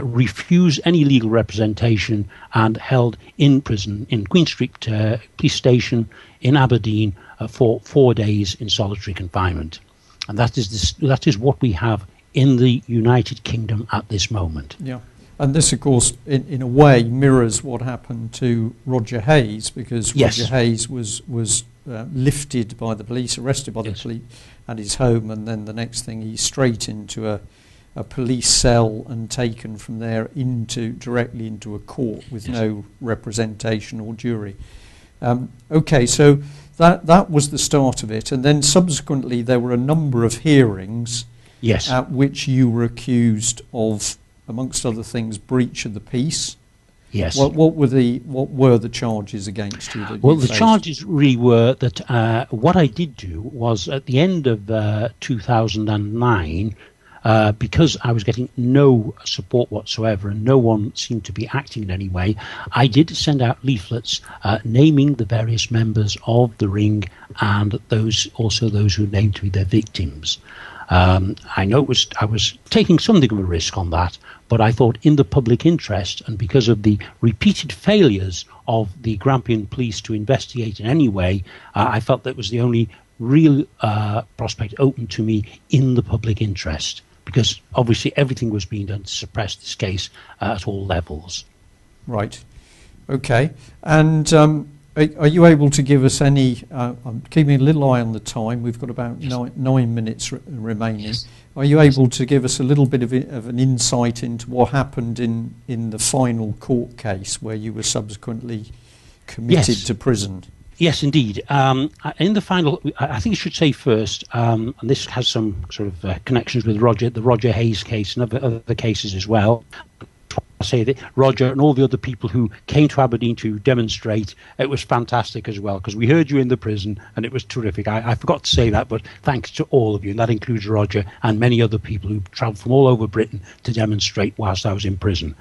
refused any legal representation, and held in prison in Queen Street Police Station in Aberdeen for 4 days in solitary confinement. And that is what we have in the United Kingdom at this moment. Yeah. And this, of course, in a way mirrors what happened to Roger Hayes, because Yes. Roger Hayes was lifted by the police, arrested by the police at his home, and then the next thing he's straight into a police cell and taken from there directly into a court with no representation or jury. Okay, so that was the start of it, and then subsequently there were a number of hearings at which you were accused of, amongst other things, breach of the peace. Yes. What were the charges against you? Well, the charges really were that what I did do was at the end of 2009, because I was getting no support whatsoever and no one seemed to be acting in any way, I did send out leaflets naming the various members of the ring and those who named to be their victims. I know I was taking something of a risk on that, but I thought in the public interest, and because of the repeated failures of the Grampian police to investigate in any way, I felt that was the only real prospect open to me in the public interest. because obviously everything was being done to suppress this case at all levels. Right. Okay. And are you able to give us any? I'm keeping a little eye on the time. We've got about 9 minutes remaining. Yes. Are you able to give us a little bit of an insight into what happened in the final court case where you were subsequently committed to prison? Yes, indeed. In the final, I think I should say first, and this has some sort of connections with the Roger Hayes case and other cases as well. I say that Roger and all the other people who came to Aberdeen to demonstrate, it was fantastic as well, because we heard you in the prison and it was terrific. I forgot to say that, but thanks to all of you, and that includes Roger and many other people who travelled from all over Britain to demonstrate whilst I was in prison.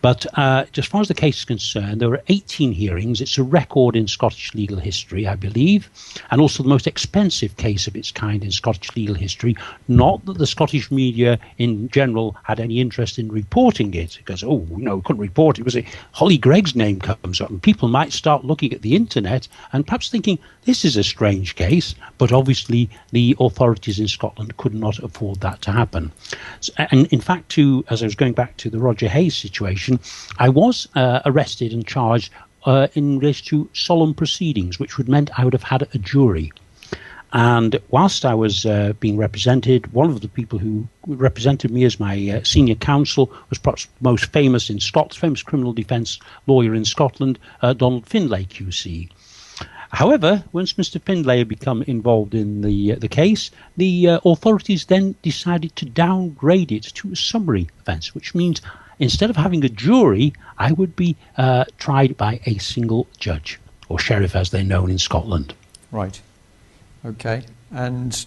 But as far as the case is concerned, there were 18 hearings. It's a record in Scottish legal history, I believe, and also the most expensive case of its kind in Scottish legal history. Not that the Scottish media in general had any interest in reporting it, because, we couldn't report it. Was it Holly Gregg's name comes up, and people might start looking at the internet and perhaps thinking this is a strange case, but obviously the authorities in Scotland could not afford that to happen. And in fact, as I was going back to the Roger Hayes situation, I was arrested and charged in relation to solemn proceedings, which would meant I would have had a jury. And whilst I was being represented, one of the people who represented me as my senior counsel was perhaps most famous in Scotland, famous criminal defence lawyer in Scotland, Donald Findlay QC. However, once Mr. Findlay had become involved in the case, the authorities then decided to downgrade it to a summary offence, which means instead of having a jury, I would be tried by a single judge, or sheriff as they're known in Scotland. Right. Okay, and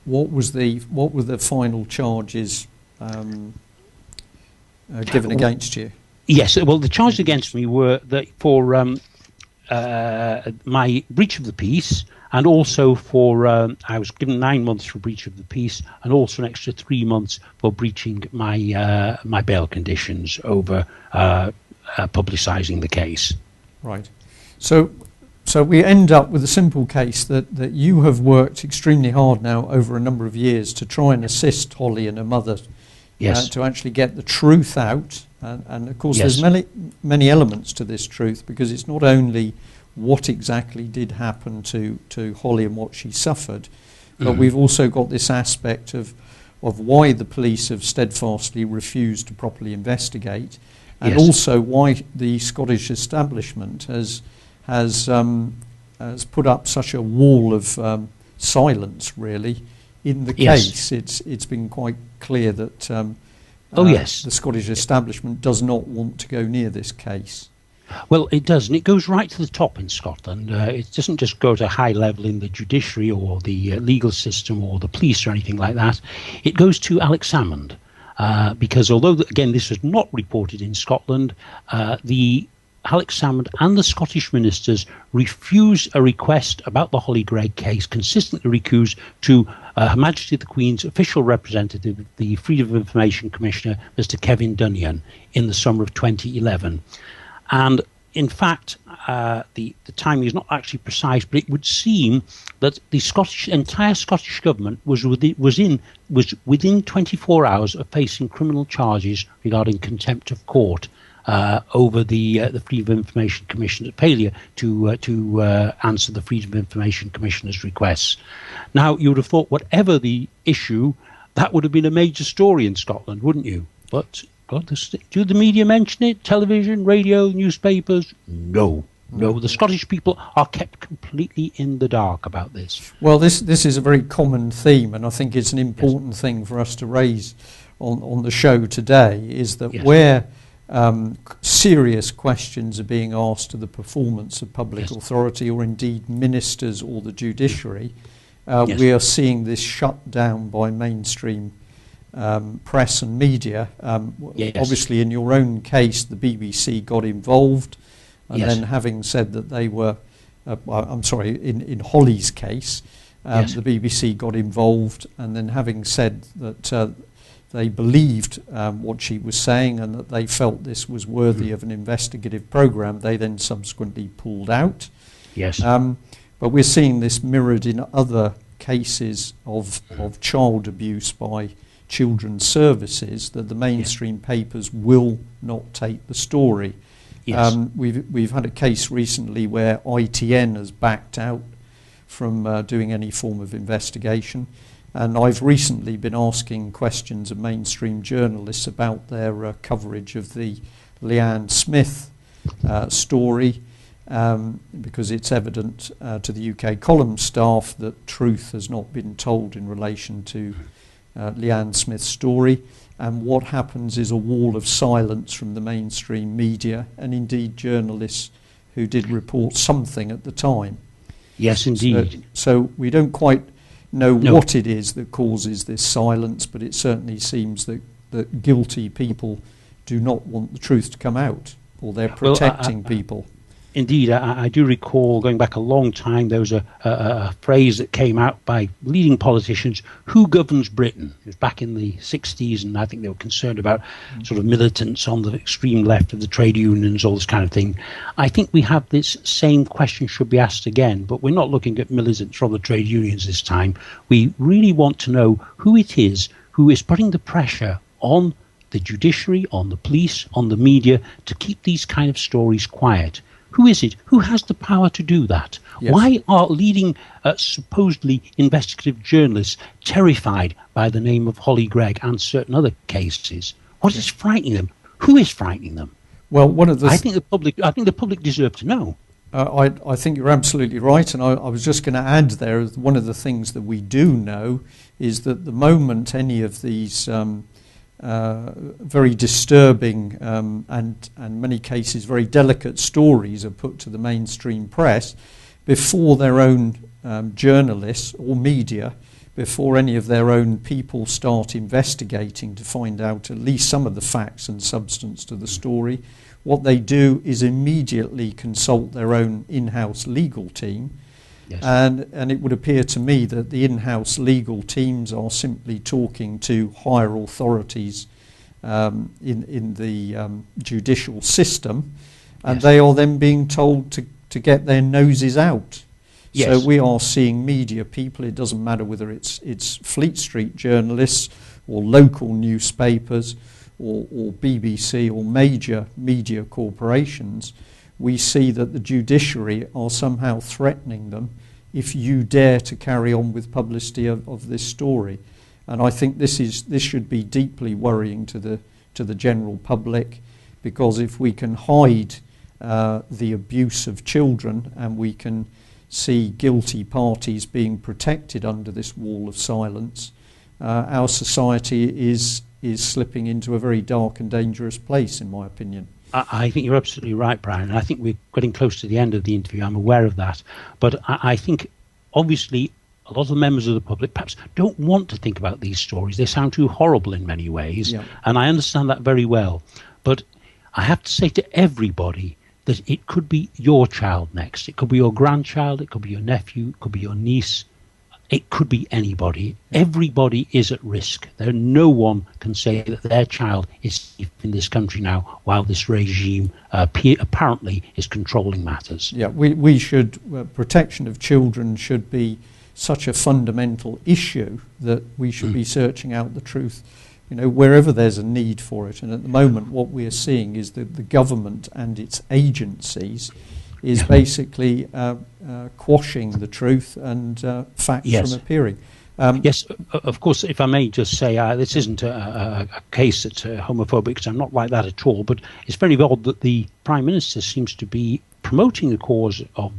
what were the final charges given against you? Yes, well, the charges against me were that for my breach of the peace, and also for I was given 9 months for breach of the peace, and also an extra 3 months for breaching my my bail conditions over publicising the case. Right. So we end up with a simple case that you have worked extremely hard now over a number of years to try and assist Holly and her mother to actually get the truth out. And of course, there's many elements to this truth, because it's not only what exactly did happen to Holly and what she suffered, but we've also got this aspect of why the police have steadfastly refused to properly investigate, and also why the Scottish establishment has put up such a wall of silence, really, in the case. It's been quite clear that the Scottish establishment does not want to go near this case. Well, it does, and it goes right to the top in Scotland. It doesn't just go to a high level in the judiciary or the legal system or the police or anything like that. It goes to Alex Salmond, because although, again, this was not reported in Scotland, the Alex Salmond and the Scottish ministers refused a request about the Holly Gregg case, consistently refused to Her Majesty the Queen's official representative, the Freedom of Information Commissioner, Mr. Kevin Dunyan, in the summer of 2011. And in fact, the timing is not actually precise, but it would seem that the entire Scottish government was within 24 hours of facing criminal charges regarding contempt of court over the Freedom of Information Commissioner's failure to answer the Freedom of Information Commissioner's requests. Now, you would have thought, whatever the issue, that would have been a major story in Scotland, wouldn't you? But God, do the media mention it? Television, radio, newspapers? No. No, the Scottish people are kept completely in the dark about this. Well, this is a very common theme, and I think it's an important thing for us to raise on the show today, is that where serious questions are being asked to the performance of public authority, or indeed ministers or the judiciary, we are seeing this shut down by mainstream press and media. Obviously, in your own case, the BBC got involved, and then having said that they were, in Holly's case, the BBC got involved, and then having said that they believed what she was saying and that they felt this was worthy of an investigative programme, they then subsequently pulled out. But we're seeing this mirrored in other cases of child abuse by children's services, that the mainstream papers will not take the story. Yes. We've had a case recently where ITN has backed out from doing any form of investigation, and I've recently been asking questions of mainstream journalists about their coverage of the Leanne Smith story, because it's evident to the UK column staff that truth has not been told in relation to Leanne Smith's story, and what happens is a wall of silence from the mainstream media and indeed journalists who did report something at the time. Yes, indeed. So we don't quite know what it is that causes this silence, but it certainly seems that guilty people do not want the truth to come out, or they're protecting people. Indeed, I do recall, going back a long time, there was a phrase that came out by leading politicians: who governs Britain? It was back in the 60s, and I think they were concerned about sort of militants on the extreme left of the trade unions, all this kind of thing. I think we have this same question should be asked again, but we're not looking at militants from the trade unions this time. We really want to know who it is who is putting the pressure on the judiciary, on the police, on the media, to keep these kind of stories quiet. Who is it? Who has the power to do that? Yes. Why are leading supposedly investigative journalists terrified by the name of Holly Gregg and certain other cases? What is frightening them? Who is frightening them? Well, one of the I think the public deserve to know. I think you're absolutely right, and I was just going to add there, one of the things that we do know is that the moment any of these very disturbing and in many cases very delicate stories are put to the mainstream press, before their own journalists or media, before any of their own people start investigating to find out at least some of the facts and substance to the story, what they do is immediately consult their own in-house legal team. Yes. And it would appear to me that the in-house legal teams are simply talking to higher authorities in the judicial system, and they are then being told to get their noses out. Yes. So we are seeing media people, it doesn't matter whether it's Fleet Street journalists or local newspapers or BBC or major media corporations, we see that the judiciary are somehow threatening them if you dare to carry on with publicity of this story. And I think this should be deeply worrying to the general public, because if we can hide the abuse of children and we can see guilty parties being protected under this wall of silence, our society is slipping into a very dark and dangerous place, in my opinion. I think you're absolutely right, Brian. And I think we're getting close to the end of the interview. I'm aware of that. But I think, obviously, a lot of the members of the public perhaps don't want to think about these stories. They sound too horrible in many ways. Yeah. And I understand that very well. But I have to say to everybody that it could be your child next. It could be your grandchild. It could be your nephew. It could be your niece. It could be anybody. Everybody is at risk. No one can say that their child is safe in this country now while this regime apparently is controlling matters. Yeah, we should, protection of children should be such a fundamental issue that we should be searching out the truth, wherever there's a need for it. And at the moment, what we are seeing is that the government and its agencies is basically quashing the truth and facts from appearing. Yes, of course, if I may just say, this isn't a case that's homophobic, because I'm not like that at all, but it's very odd that the Prime Minister seems to be promoting the cause of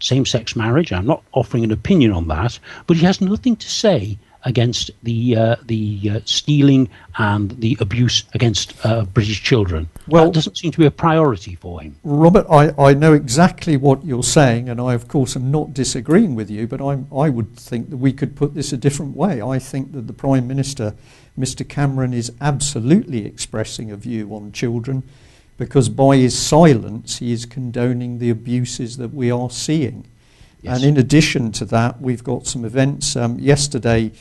same-sex marriage. I'm not offering an opinion on that, but he has nothing to say against the stealing and the abuse against British children. Well, that doesn't seem to be a priority for him. Robert, I know exactly what you're saying, and I, of course, am not disagreeing with you, but I would think that we could put this a different way. I think that the Prime Minister, Mr. Cameron, is absolutely expressing a view on children, because by his silence he is condoning the abuses that we are seeing. Yes. And in addition to that, we've got some events. Yesterday,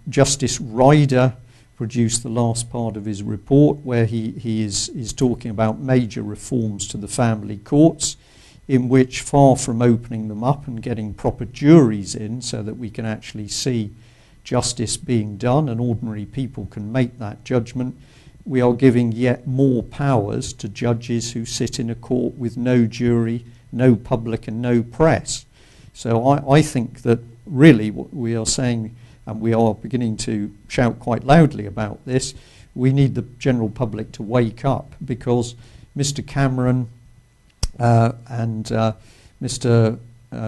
Justice Ryder produced the last part of his report, where he is talking about major reforms to the family courts. in which, far from opening them up and getting proper juries in so that we can actually see justice being done and ordinary people can make that judgment, we are giving yet more powers to judges who sit in a court with no jury, no public and no press. So I think that really what we are saying, and we are beginning to shout quite loudly about this, we need the general public to wake up, because Mr. Cameron and Mr.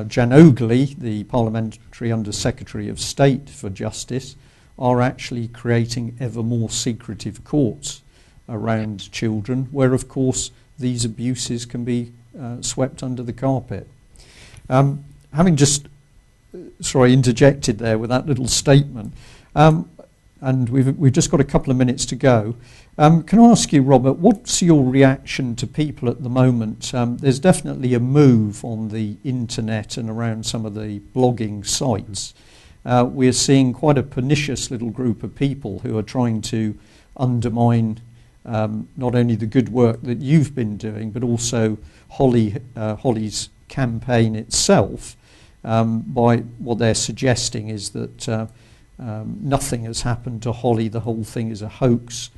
Jan Oakley, the Parliamentary Under Secretary of State for Justice, are actually creating ever more secretive courts around children, where of course these abuses can be swept under the carpet. Having just interjected there with that little statement, and we've just got a couple of minutes to go. Can I ask you, Robert, what's your reaction to people at the moment? There's definitely a move on the internet and around some of the blogging sites. We're seeing quite a pernicious little group of people who are trying to undermine not only the good work that you've been doing, but also Holly's campaign itself, by what they're suggesting is that nothing has happened to Holly, the whole thing is a hoax,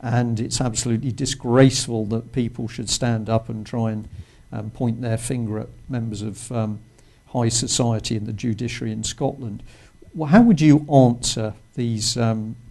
and it's absolutely disgraceful that people should stand up and try and point their finger at members of high society and the judiciary in Scotland. Well, how would you answer these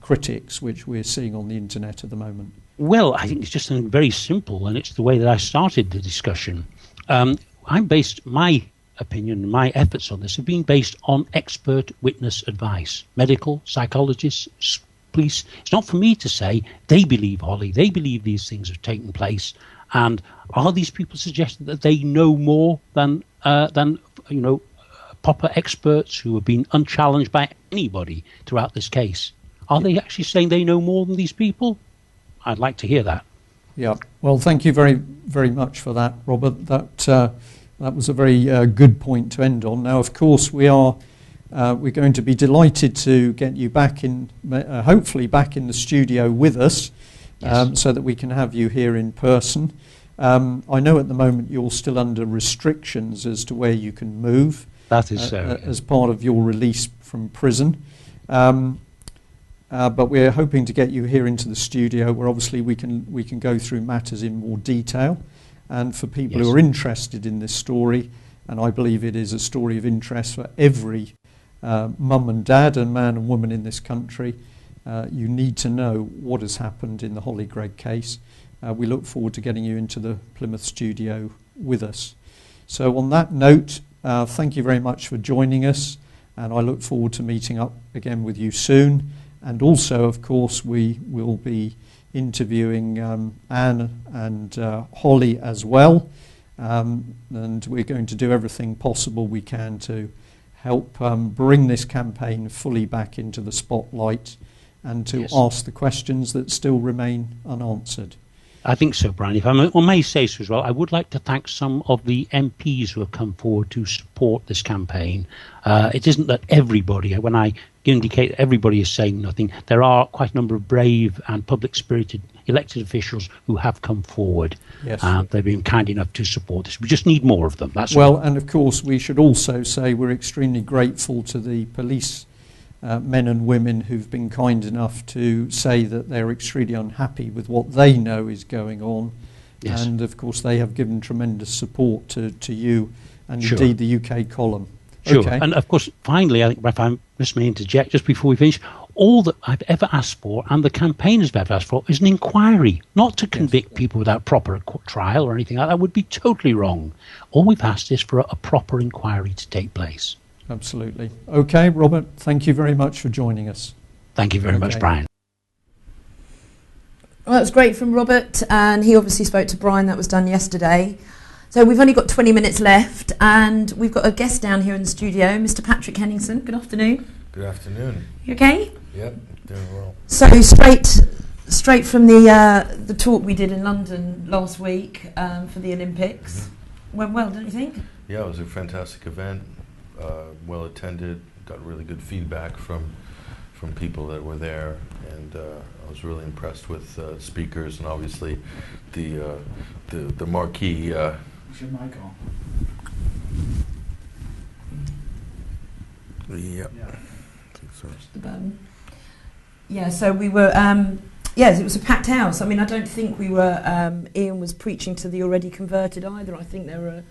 critics which we're seeing on the internet at the moment? Well, I think it's just something very simple, and it's the way that I started the discussion. My opinion, my efforts on this have been based on expert witness advice, medical, psychologists, police. It's not for me to say they believe Holly, they believe these things have taken place, and are these people suggesting that they know more than proper experts who have been unchallenged by anybody throughout this case? Are they actually saying they know more than these people? I'd like to hear that. Yeah, well, thank you very, very much for that, Robert. That was a very good point to end on. Now, of course, we're going to be delighted to get you back in, hopefully back in the studio with us, Yes. so that we can have you here in person. I know at the moment you're still under restrictions as to where you can move. That is so. As part of your release from prison. But we're hoping to get you here into the studio where obviously we can go through matters in more detail. And for people Yes. who are interested in this story, and I believe it is a story of interest for every mum and dad and man and woman in this country, you need to know what has happened in the Holly Gregg case. We look forward to getting you into the Plymouth studio with us. So on that note, thank you very much for joining us, and I look forward to meeting up again with you soon. And also, of course, we will be interviewing Anne and Holly as well, and we're going to do everything possible we can to help bring this campaign fully back into the spotlight and to Yes. ask the questions that still remain unanswered. I think so, Brian. If I may say so as well, I would like to thank some of the MPs who have come forward to support this campaign. It isn't that everybody, when I indicate everybody is saying nothing, there are quite a number of brave and public-spirited elected officials who have come forward. Yes. They've been kind enough to support this. We just need more of them. That's Well, all. and of course, we should also say we're extremely grateful to the police men and women who've been kind enough to say that they're extremely unhappy with what they know is going on. Yes. And of course, they have given tremendous support to you and Sure. indeed the UK column. Sure. Okay. And of course, finally, I think if I just may interject just before we finish, all that I've ever asked for and the campaigners have ever asked for is an inquiry, not to convict people without proper trial or anything like that. That would be totally wrong. All we've asked is for a proper inquiry to take place. Absolutely. Okay, Robert, thank you very much for joining us. Thank you very much, Okay. Brian. Well, that was great from Robert, and he obviously spoke to Brian. That was done yesterday. So we've only got 20 minutes left, and we've got a guest down here in the studio, Mr. Patrick Henningsen. Good afternoon. Good afternoon. You okay? Yep, doing well. So straight from the talk we did in London last week for the Olympics, went well, don't you think? Yeah, it was a fantastic event, well attended, got really good feedback from people that were there, and I was really impressed with speakers and obviously the marquee. Is your mic on? Yeah. Yeah. I think so. The button. Yeah, so we were, yes, it was a packed house. I mean, I don't think we were, Ian was preaching to the already converted either. I think there were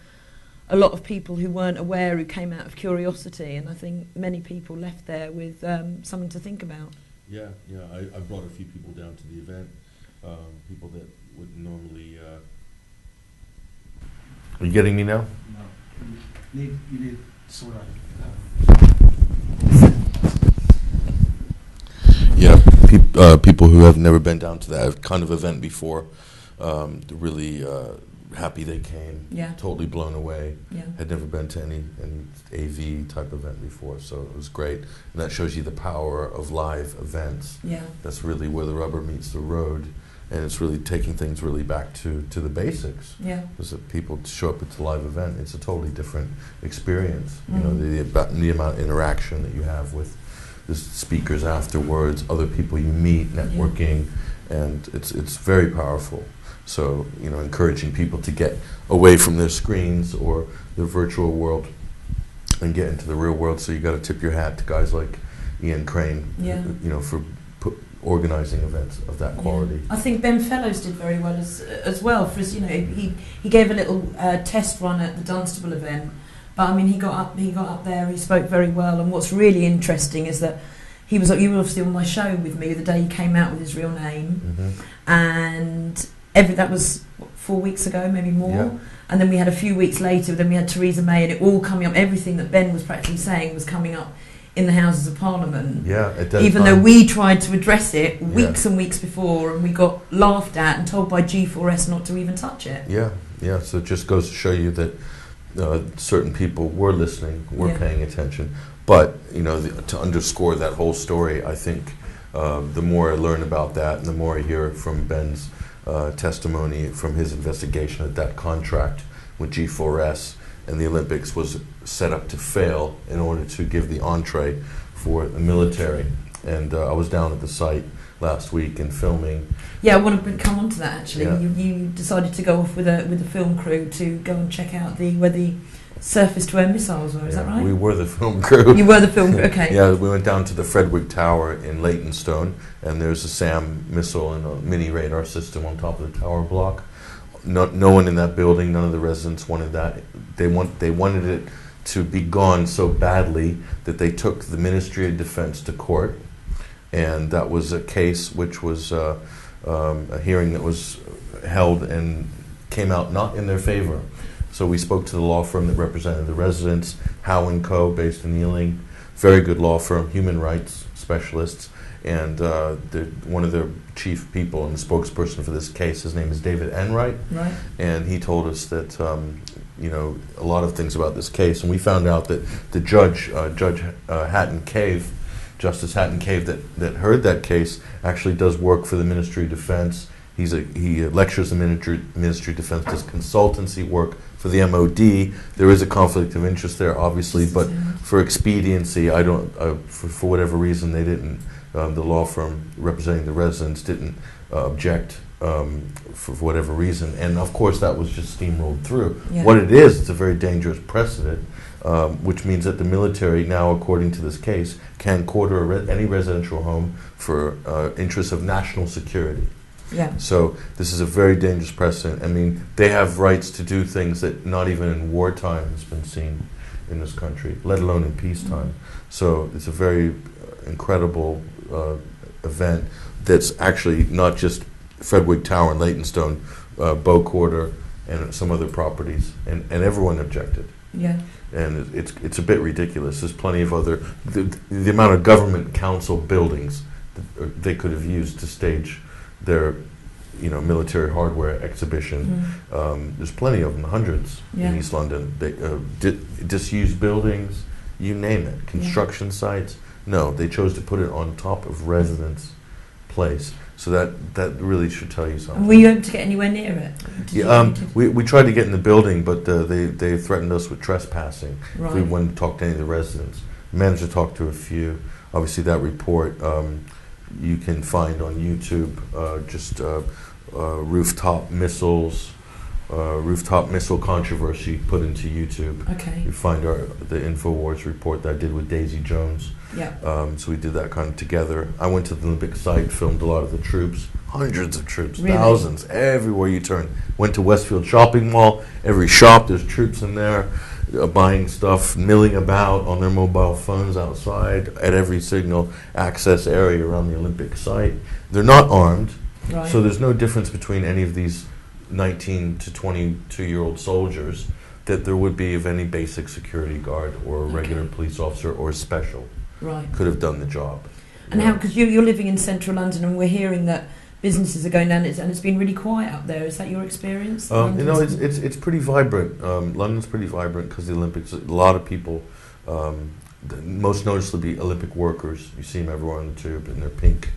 a lot of people who weren't aware, who came out of curiosity, and I think many people left there with something to think about. Yeah, I brought a few people down to the event, people that would normally... Are you getting me now? No. You need sort of... Yeah, people who have never been down to that kind of event before, they're really happy they came, Yeah. totally blown away, Yeah. had never been to any AV type event before, so it was great. And that shows you the power of live events. Yeah. That's really where the rubber meets the road, and it's really taking things really back to the basics. Yeah. Because if people show up at the live event, it's a totally different experience. Mm. You know, the amount of interaction that you have with the speakers afterwards, other people you meet, networking, and it's very powerful. So, you know, encouraging people to get away from their screens or their virtual world and get into the real world. So you got to tip your hat to guys like Ian Crane, Yeah. you know, for organizing events of that quality. Yeah. I think Ben Fellows did very well as well. For his, you know, he gave a little test run at the Dunstable event, but I mean, he got up there. He spoke very well. And what's really interesting is that you were obviously on my show with me the day he came out with his real name, Mm-hmm. and that was 4 weeks ago, maybe more. Yeah. And then we had a few weeks later. Then we had Theresa May, and it all coming up. Everything that Ben was practically saying was coming up in the Houses of Parliament. Yeah, at that even time. though we tried to address it weeks and weeks before, and we got laughed at and told by G4S not to even touch it. Yeah. So it just goes to show you that certain people were listening, were paying attention. But you know, to underscore that whole story, I think the more I learn about that, and the more I hear from Ben's testimony from his investigation that contract with G4S and the Olympics was set up to fail in order to give the entree for the military. And I was down at the site last week and filming. Yeah, I want to come on to that actually. Yeah. You decided to go off with a film crew to go and check out where the surface-to-air missiles were. Is that right? We were the film crew. You were the film crew. Okay. Yeah, we went down to the Fredwick Tower in Leytonstone, and there's a SAM missile and a mini radar system on top of the tower block. No one in that building, none of the residents wanted that. They wanted it to be gone so badly that they took the Ministry of Defense to court, and that was a case which was a hearing that was held and came out not in their favor. So we spoke to the law firm that represented the residents, Howe & Co., based in Ealing, very good law firm, human rights specialists, and one of their chief people and the spokesperson for this case, his name is David Enright, Right. and he told us that you know, a lot of things about this case, and we found out that the Judge Hatton Cave, Justice Hatton Cave, that heard that case, actually does work for the Ministry of Defense. He lectures the Ministry of Defense, does consultancy work for the MOD. There is a conflict of interest there, obviously, but for expediency, I don't. For whatever reason, they didn't. The law firm representing the residents didn't object for whatever reason, and of course that was just steamrolled through. Yeah. What it is, it's a very dangerous precedent, which means that the military now, according to this case, can quarter any residential home for interests of national security. Yeah. So this is a very dangerous precedent. I mean, they have rights to do things that not even in wartime has been seen in this country, let alone in peacetime. Mm-hmm. So it's a very incredible event that's actually not just Fredwick Tower and Leytonstone, Bow Quarter, and some other properties, and everyone objected. Yeah. And it's a bit ridiculous. There's plenty of other the amount of government council buildings that they could have used to stage their, you know, military hardware exhibition. Mm. There's plenty of them, hundreds in East London. They disused buildings, you name it, construction sites. No, they chose to put it on top of residence place. So that really should tell you something. Were you able to get anywhere near it? Yeah, we tried to get in the building, but they threatened us with trespassing Right. if we went to talk to any of the residents. Managed to talk to a few. Obviously, that report you can find on YouTube. Just rooftop missiles, rooftop missile controversy put into YouTube. Okay. You find the InfoWars report that I did with Daisy Jones. Yeah. So we did that kind of together. I went to the Olympic site, filmed a lot of the troops, hundreds of troops, Really? thousands, everywhere you turn. Went to Westfield Shopping Mall. Every shop, there's troops in there buying stuff, milling about on their mobile phones outside at every signal access area around the Olympic site. They're not armed, Right. so there's no difference between any of these 19 to 22-year-old soldiers that there would be of any basic security guard or a regular police officer or a special Right. could have done the job. And how, because you're living in central London and we're hearing that businesses are going down and it's been really quiet up there. Is that your experience? It's pretty vibrant. London's pretty vibrant because the Olympics, a lot of people, most noticeably Olympic workers, you see them everywhere on the tube in their pink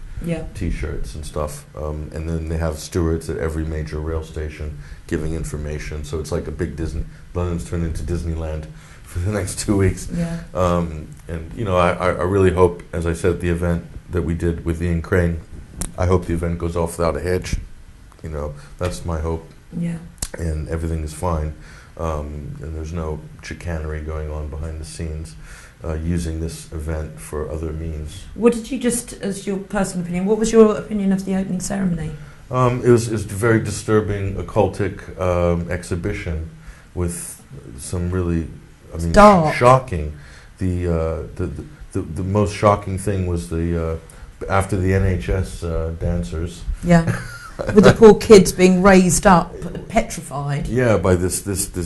T-shirts and stuff. And then they have stewards at every major rail station giving information. So it's like a big Disney. London's turned into Disneyland for the next 2 weeks. Yeah. And you know, I really hope, as I said, the event that we did with Ian Crane, I hope the event goes off without a hitch. You know, that's my hope. Yeah. And everything is fine. And there's no chicanery going on behind the scenes, using this event for other means. What did you just, as your personal opinion, what was your opinion of the opening ceremony? It was a very disturbing, occultic exhibition with some really, I mean, shocking. The most shocking thing was the after the NHS dancers. Yeah. With the poor kids being raised up, petrified. Yeah, by this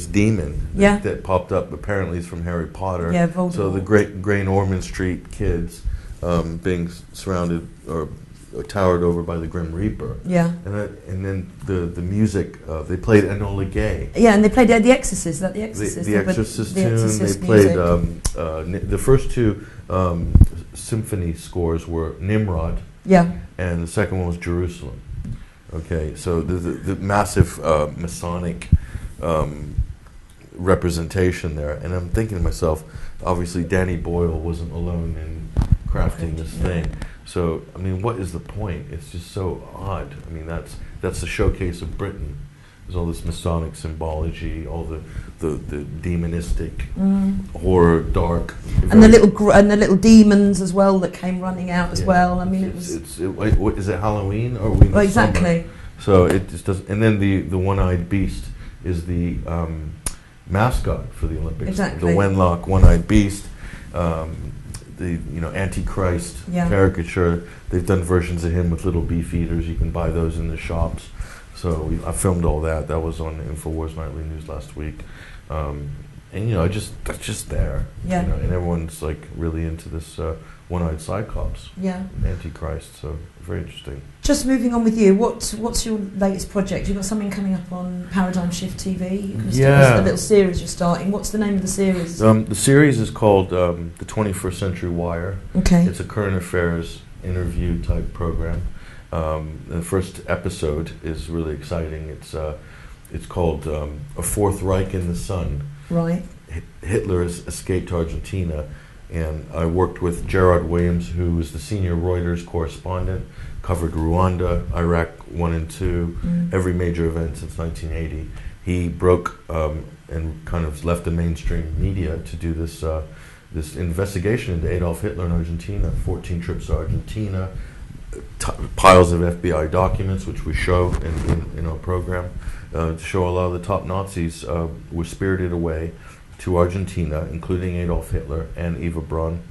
demon that popped up. Apparently, it's from Harry Potter. Yeah, Voldemort. So the Great Ormond Street kids being surrounded or towered over by the Grim Reaper. Yeah. And then the music, they played Enola Gay. Yeah, and they played The Exorcist. Is that The Exorcist? The Exorcist tune. Exorcist they played music. the first two symphony scores were Nimrod. Yeah. And the second one was Jerusalem. Okay, so the massive Masonic representation there, and I'm thinking to myself, obviously Danny Boyle wasn't alone in crafting this thing. So I mean, what is the point? It's just so odd. I mean, that's the showcase of Britain. There's all this Masonic symbology, all the demonistic horror, dark, and the little demons as well that came running out as well. I mean, it was. Is it Halloween or are we in the exactly. summer? So it just doesn't. And then the one-eyed beast is the mascot for the Olympics. Exactly. The Wenlock one-eyed beast. The Antichrist caricature. They've done versions of him with little beef eaters. You can buy those in the shops. So I filmed all that. That was on InfoWars Nightly News last week. And that's just there. Yeah. And everyone's like really into this one-eyed Cyclops. Yeah. Antichrist. So very interesting. Just moving on with you, what's your latest project? You've got something coming up on Paradigm Shift TV. Yeah. A little series you're starting. What's the name of the series? The series is called The 21st Century Wire. Okay. It's a current affairs interview type program. The first episode is really exciting. It's called A Fourth Reich in the Sun. Right. Hitler has escaped to Argentina, and I worked with Gerard Williams, who was the senior Reuters correspondent, covered Rwanda, Iraq 1 and 2, every major event since 1980. He broke and kind of left the mainstream media to do this investigation into Adolf Hitler in Argentina, 14 trips to Argentina, piles of FBI documents, which we show in our program, to show a lot of the top Nazis were spirited away to Argentina, including Adolf Hitler and Eva Braun,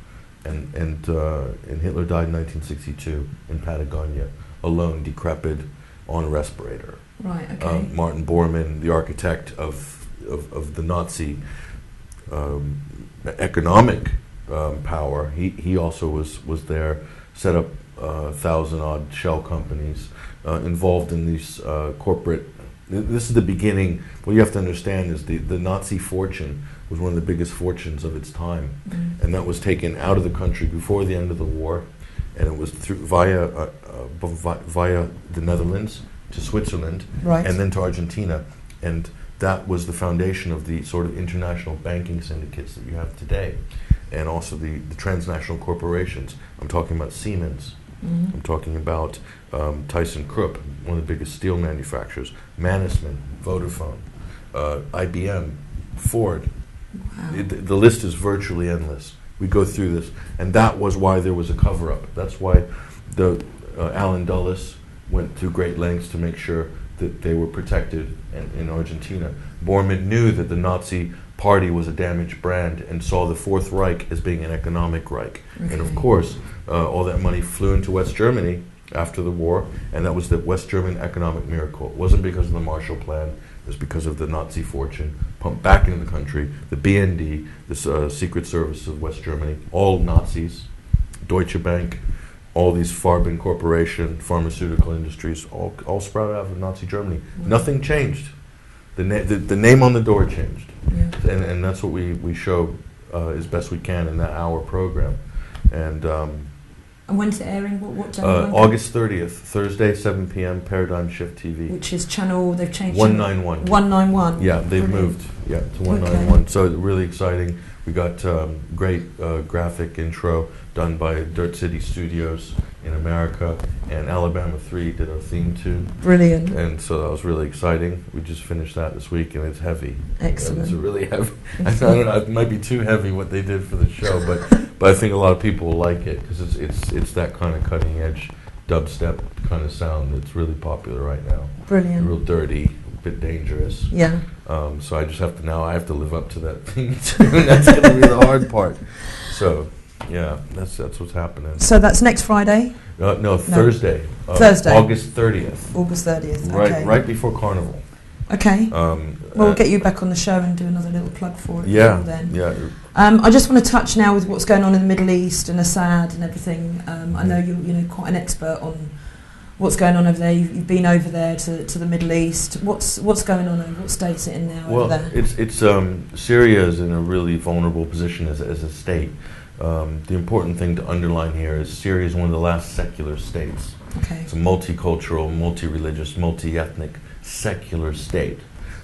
and Hitler died in 1962 in Patagonia, alone, decrepit, on a respirator. Right. Okay. Martin Bormann, the architect of the Nazi economic power, he also was there, set up 1,000-odd shell companies involved in these corporate. This is the beginning. What you have to understand is the Nazi fortune was one of the biggest fortunes of its time, and that was taken out of the country before the end of the war, and it was via the Netherlands to Switzerland, right, and then to Argentina, and that was the foundation of the sort of international banking syndicates that you have today, and also the transnational corporations. I'm talking about Siemens, I'm talking about ThyssenKrupp, one of the biggest steel manufacturers, Mannesmann, Vodafone, IBM, Ford. Wow. The list is virtually endless. We go through this, and that was why there was a cover-up. That's why Alan Dulles went to great lengths to make sure that they were protected in Argentina. Bormann knew that the Nazi Party was a damaged brand and saw the Fourth Reich as being an economic Reich. Okay. And of course, all that money flew into West Germany after the war, and that was the West German economic miracle. It wasn't because of the Marshall Plan. It was because of the Nazi fortune pumped back into the country. The BND, the Secret Service of West Germany, all Nazis, Deutsche Bank, all these Farben Corporation, pharmaceutical industries, all sprouted out of Nazi Germany. Nothing changed. The name on the door changed. Yeah. And that's what we show as best we can in that hour program. And when's it airing? What channel? August 30th, Thursday, 7 p.m., Paradigm Shift TV. Which is channel, they've changed? 191. 191. Yeah, they've Brilliant. moved to 191. So really exciting. We got great graphic intro done by Dirt City Studios in America, and Alabama 3 did our theme tune. Brilliant. And so that was really exciting. We just finished that this week, and it's heavy. Excellent. It's really heavy. I don't know, it might be too heavy what they did for the show, but I think a lot of people will like it because it's that kind of cutting edge dubstep kind of sound that's really popular right now. Brilliant. Real dirty, a bit dangerous. Yeah. So I just have to live up to that theme tune. That's going to be the hard part. So. Yeah, that's what's happening. So that's next Friday? No, Thursday. Thursday. August 30th. August 30th, okay. Right before Carnival. Okay. We'll get you back on the show and do another little plug for it. Yeah, then. yeah. I just want to touch now with what's going on in the Middle East and Assad and everything. I know you're quite an expert on what's going on over there. You've been over there to the Middle East. What's going on over? What state's it in now over there? It's Syria is in a really vulnerable position as a state. The important thing to underline here is Syria is one of the last secular states. Okay. It's a multicultural, multi-religious, multi-ethnic, secular state.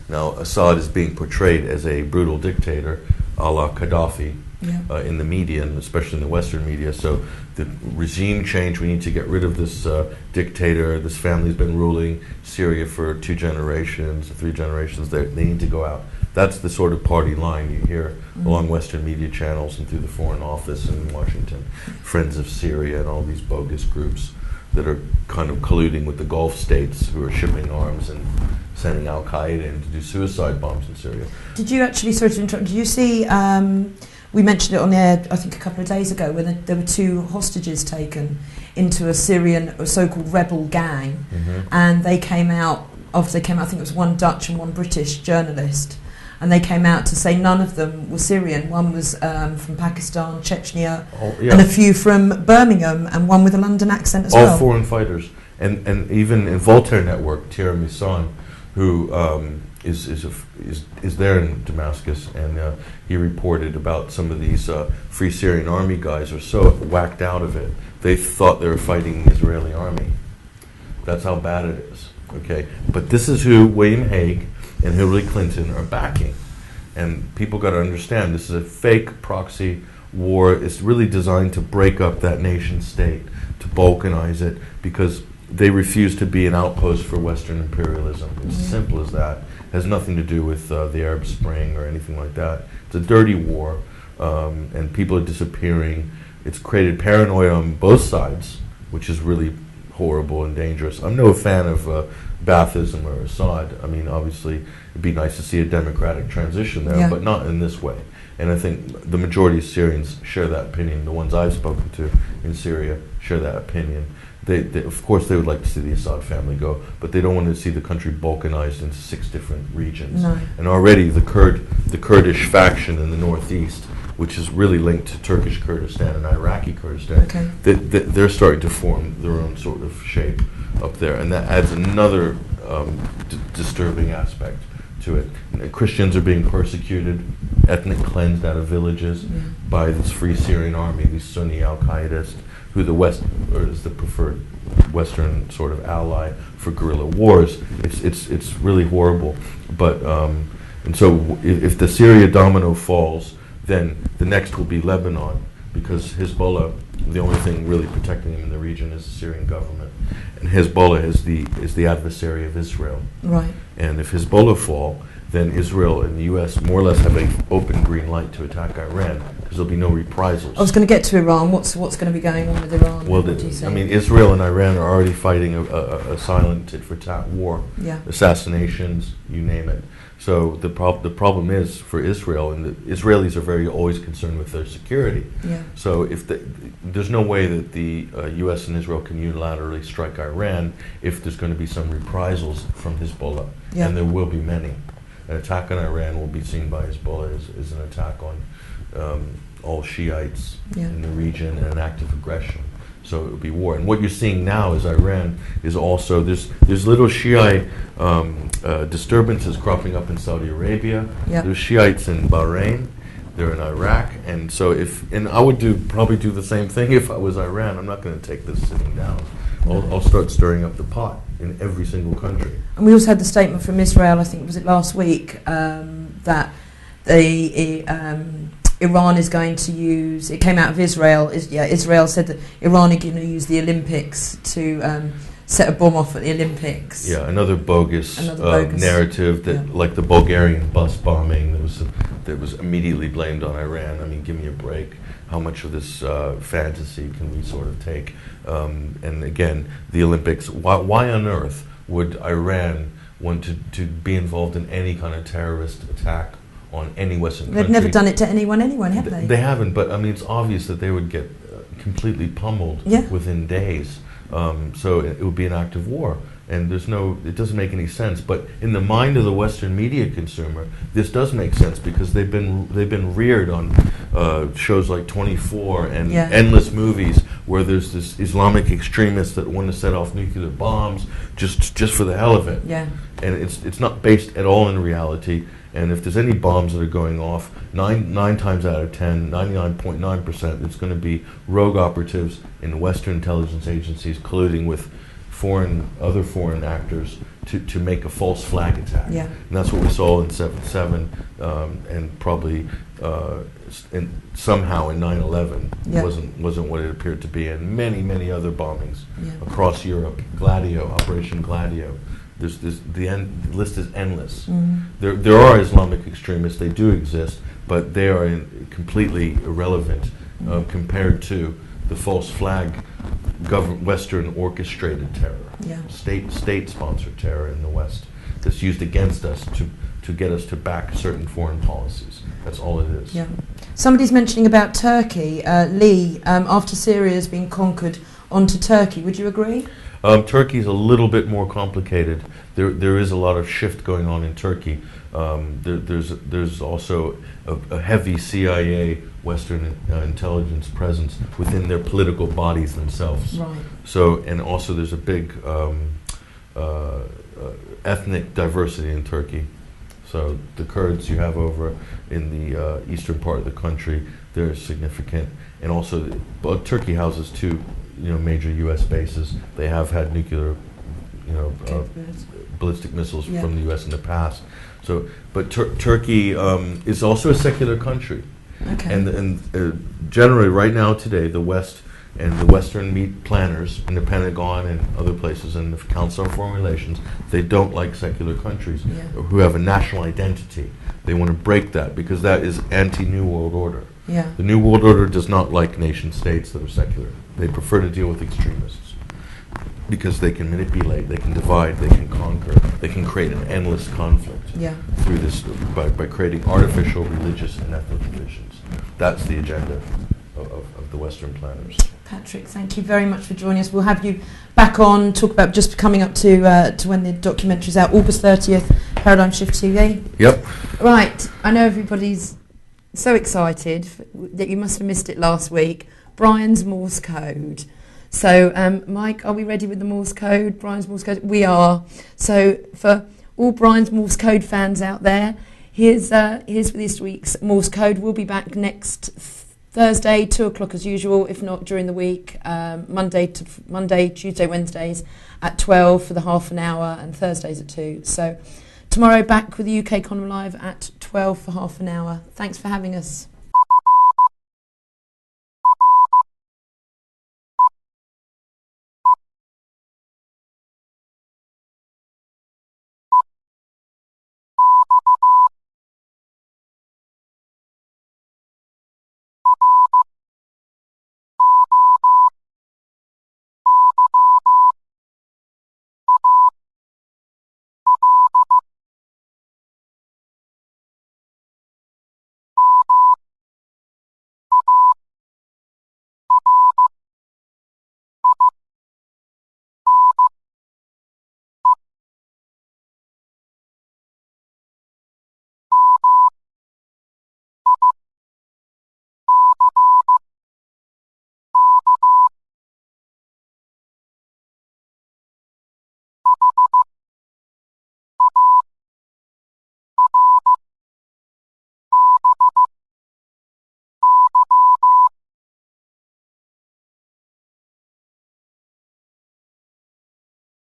Now, Assad is being portrayed as a brutal dictator, a la Gaddafi, in the media, and especially in the Western media. So the regime change, we need to get rid of this dictator. This family's been ruling Syria for 2 generations, 3 generations. They need to go out. That's the sort of party line you hear along Western media channels and through the Foreign Office in Washington. Friends of Syria and all these bogus groups that are kind of colluding with the Gulf states who are shipping arms and sending Al-Qaeda in to do suicide bombs in Syria. Did you actually, sorry to interrupt, did you see, we mentioned it on the air, I think a couple of days ago, where there were 2 hostages taken into a Syrian so-called rebel gang, and they came out, after they came out, I think it was 1 Dutch and 1 British journalist, and they came out to say none of them were Syrian. One was from Pakistan, Chechnya, and a few from Birmingham, and one with a London accent as well. All foreign fighters. And even in Voltaire Network, Thierry Misson, who is there in Damascus, and he reported about some of these Free Syrian Army guys are so whacked out of it, they thought they were fighting the Israeli army. That's how bad it is. Okay, but this is who William Hague and Hillary Clinton are backing. And people got to understand, this is a fake proxy war. It's really designed to break up that nation state, to balkanize it, because they refuse to be an outpost for Western imperialism. It's as simple as that. It has nothing to do with the Arab Spring or anything like that. It's a dirty war, and people are disappearing. It's created paranoia on both sides, which is really horrible and dangerous. I'm no fan of Baathism or Assad. I mean, obviously, it'd be nice to see a democratic transition there, but not in this way. And I think the majority of Syrians share that opinion. The ones I've spoken to in Syria share that opinion. They, of course, they would like to see the Assad family go, but they don't want to see the country balkanized into 6 different regions. No. And already the Kurdish faction in the northeast, which is really linked to Turkish Kurdistan and Iraqi Kurdistan, they're starting to form their own sort of shape up there, and that adds another disturbing aspect to it. Christians are being persecuted, ethnic cleansed out of villages by this Free Syrian Army, these Sunni Al-Qaedists, who the West, or is the preferred Western sort of ally for guerrilla wars. It's really horrible. But and so if the Syria domino falls, then the next will be Lebanon, because Hezbollah The only thing really protecting him in the region is the Syrian government, and Hezbollah is the adversary of Israel. Right. And if Hezbollah fall, then Israel and the U.S. more or less have an open green light to attack Iran, because there'll be no reprisals. I was going to get to Iran. What's going to be going on with Iran? Well, what do you say? I mean, Israel and Iran are already fighting a silent tit-for-tat war. Yeah. Assassinations, you name it. So the problem is for Israel, and the Israelis are always concerned with their security. Yeah. So if there's no way that the U.S. and Israel can unilaterally strike Iran if there's going to be some reprisals from Hezbollah, Yeah. and there will be many. An attack on Iran will be seen by Hezbollah as an attack on all Shiites in the region and an act of aggression. So it would be war. And what you're seeing now is Iran is also, there's little Shiite disturbances cropping up in Saudi Arabia. Yeah. There's Shiites in Bahrain. They're in Iraq. And so and I would probably do the same thing if I was Iran. I'm not going to take this sitting down. I'll start stirring up the pot in every single country. And we also had the statement from Israel, I think, was it last week, that Iran is going to use, it came out of Israel, Israel said that Iran are going to use the Olympics to set a bomb off at the Olympics. Yeah, another bogus narrative that, like the Bulgarian bus bombing that was immediately blamed on Iran. I mean, give me a break. How much of this fantasy can we sort of take? And again, the Olympics, why on earth would Iran want to be involved in any kind of terrorist attack on any Western country? They've never done it to anyone, have they? They haven't, but I mean, it's obvious that they would get completely pummeled within days. So it would be an act of war. And it doesn't make any sense. But in the mind of the Western media consumer, this does make sense, because they've been reared on shows like 24 and endless movies where there's this Islamic extremist that want to set off nuclear bombs just for the hell of it. Yeah. And it's not based at all in reality. And if there's any bombs that are going off, 9 times out of 10, 99.9%, it's going to be rogue operatives in Western intelligence agencies colluding with other foreign actors to make a false flag attack. Yeah. And that's what we saw in 7/7, and probably somehow in 9/11 wasn't what it appeared to be, and many other bombings across Europe. Operation Gladio. The list is endless. Mm-hmm. There are Islamic extremists. They do exist, but they are completely irrelevant compared to the false flag, Western orchestrated terror, state-sponsored terror in the West that's used against us to get us to back certain foreign policies. That's all it is. Yeah. Somebody's mentioning about Turkey. Lee, after Syria has been conquered, onto Turkey. Would you agree? Turkey's a little bit more complicated. There is a lot of shift going on in Turkey. There's also a heavy CIA Western intelligence presence within their political bodies themselves. Right. So, and also there's a big ethnic diversity in Turkey. So the Kurds you have over in the eastern part of the country, they're significant. And also, Turkey houses two major U.S. bases. They have had nuclear, ballistic missiles from the U.S. in the past. So, but Turkey is also a secular country. Okay. And generally, right now, today, the West and the Western planners in the Pentagon and other places in the Council on Foreign Relations, they don't like secular countries who have a national identity. They want to break that because that is anti-New World Order. Yeah. The New World Order does not like nation states that are secular. They prefer to deal with extremists because they can manipulate, they can divide, they can conquer, they can create an endless conflict through this by creating artificial religious and ethnic divisions. That's the agenda of the Western planners. Patrick, thank you very much for joining us. We'll have you back on, talk about just coming up to when the documentary's out, August 30th, Paradigm Shift TV. Yep. Right, I know everybody's so excited that you must have missed it last week. Brian's Morse code. So, Mike, are we ready with the Morse code? Brian's Morse code? We are. So, for all Brian's Morse code fans out there, here's this week's Morse code. We'll be back next Thursday, 2 o'clock as usual, if not during the week, Monday, Tuesday, Wednesdays at 12 for the half an hour, and Thursdays at 2. So, tomorrow back with the UK Column Live at 12 for half an hour. Thanks for having us.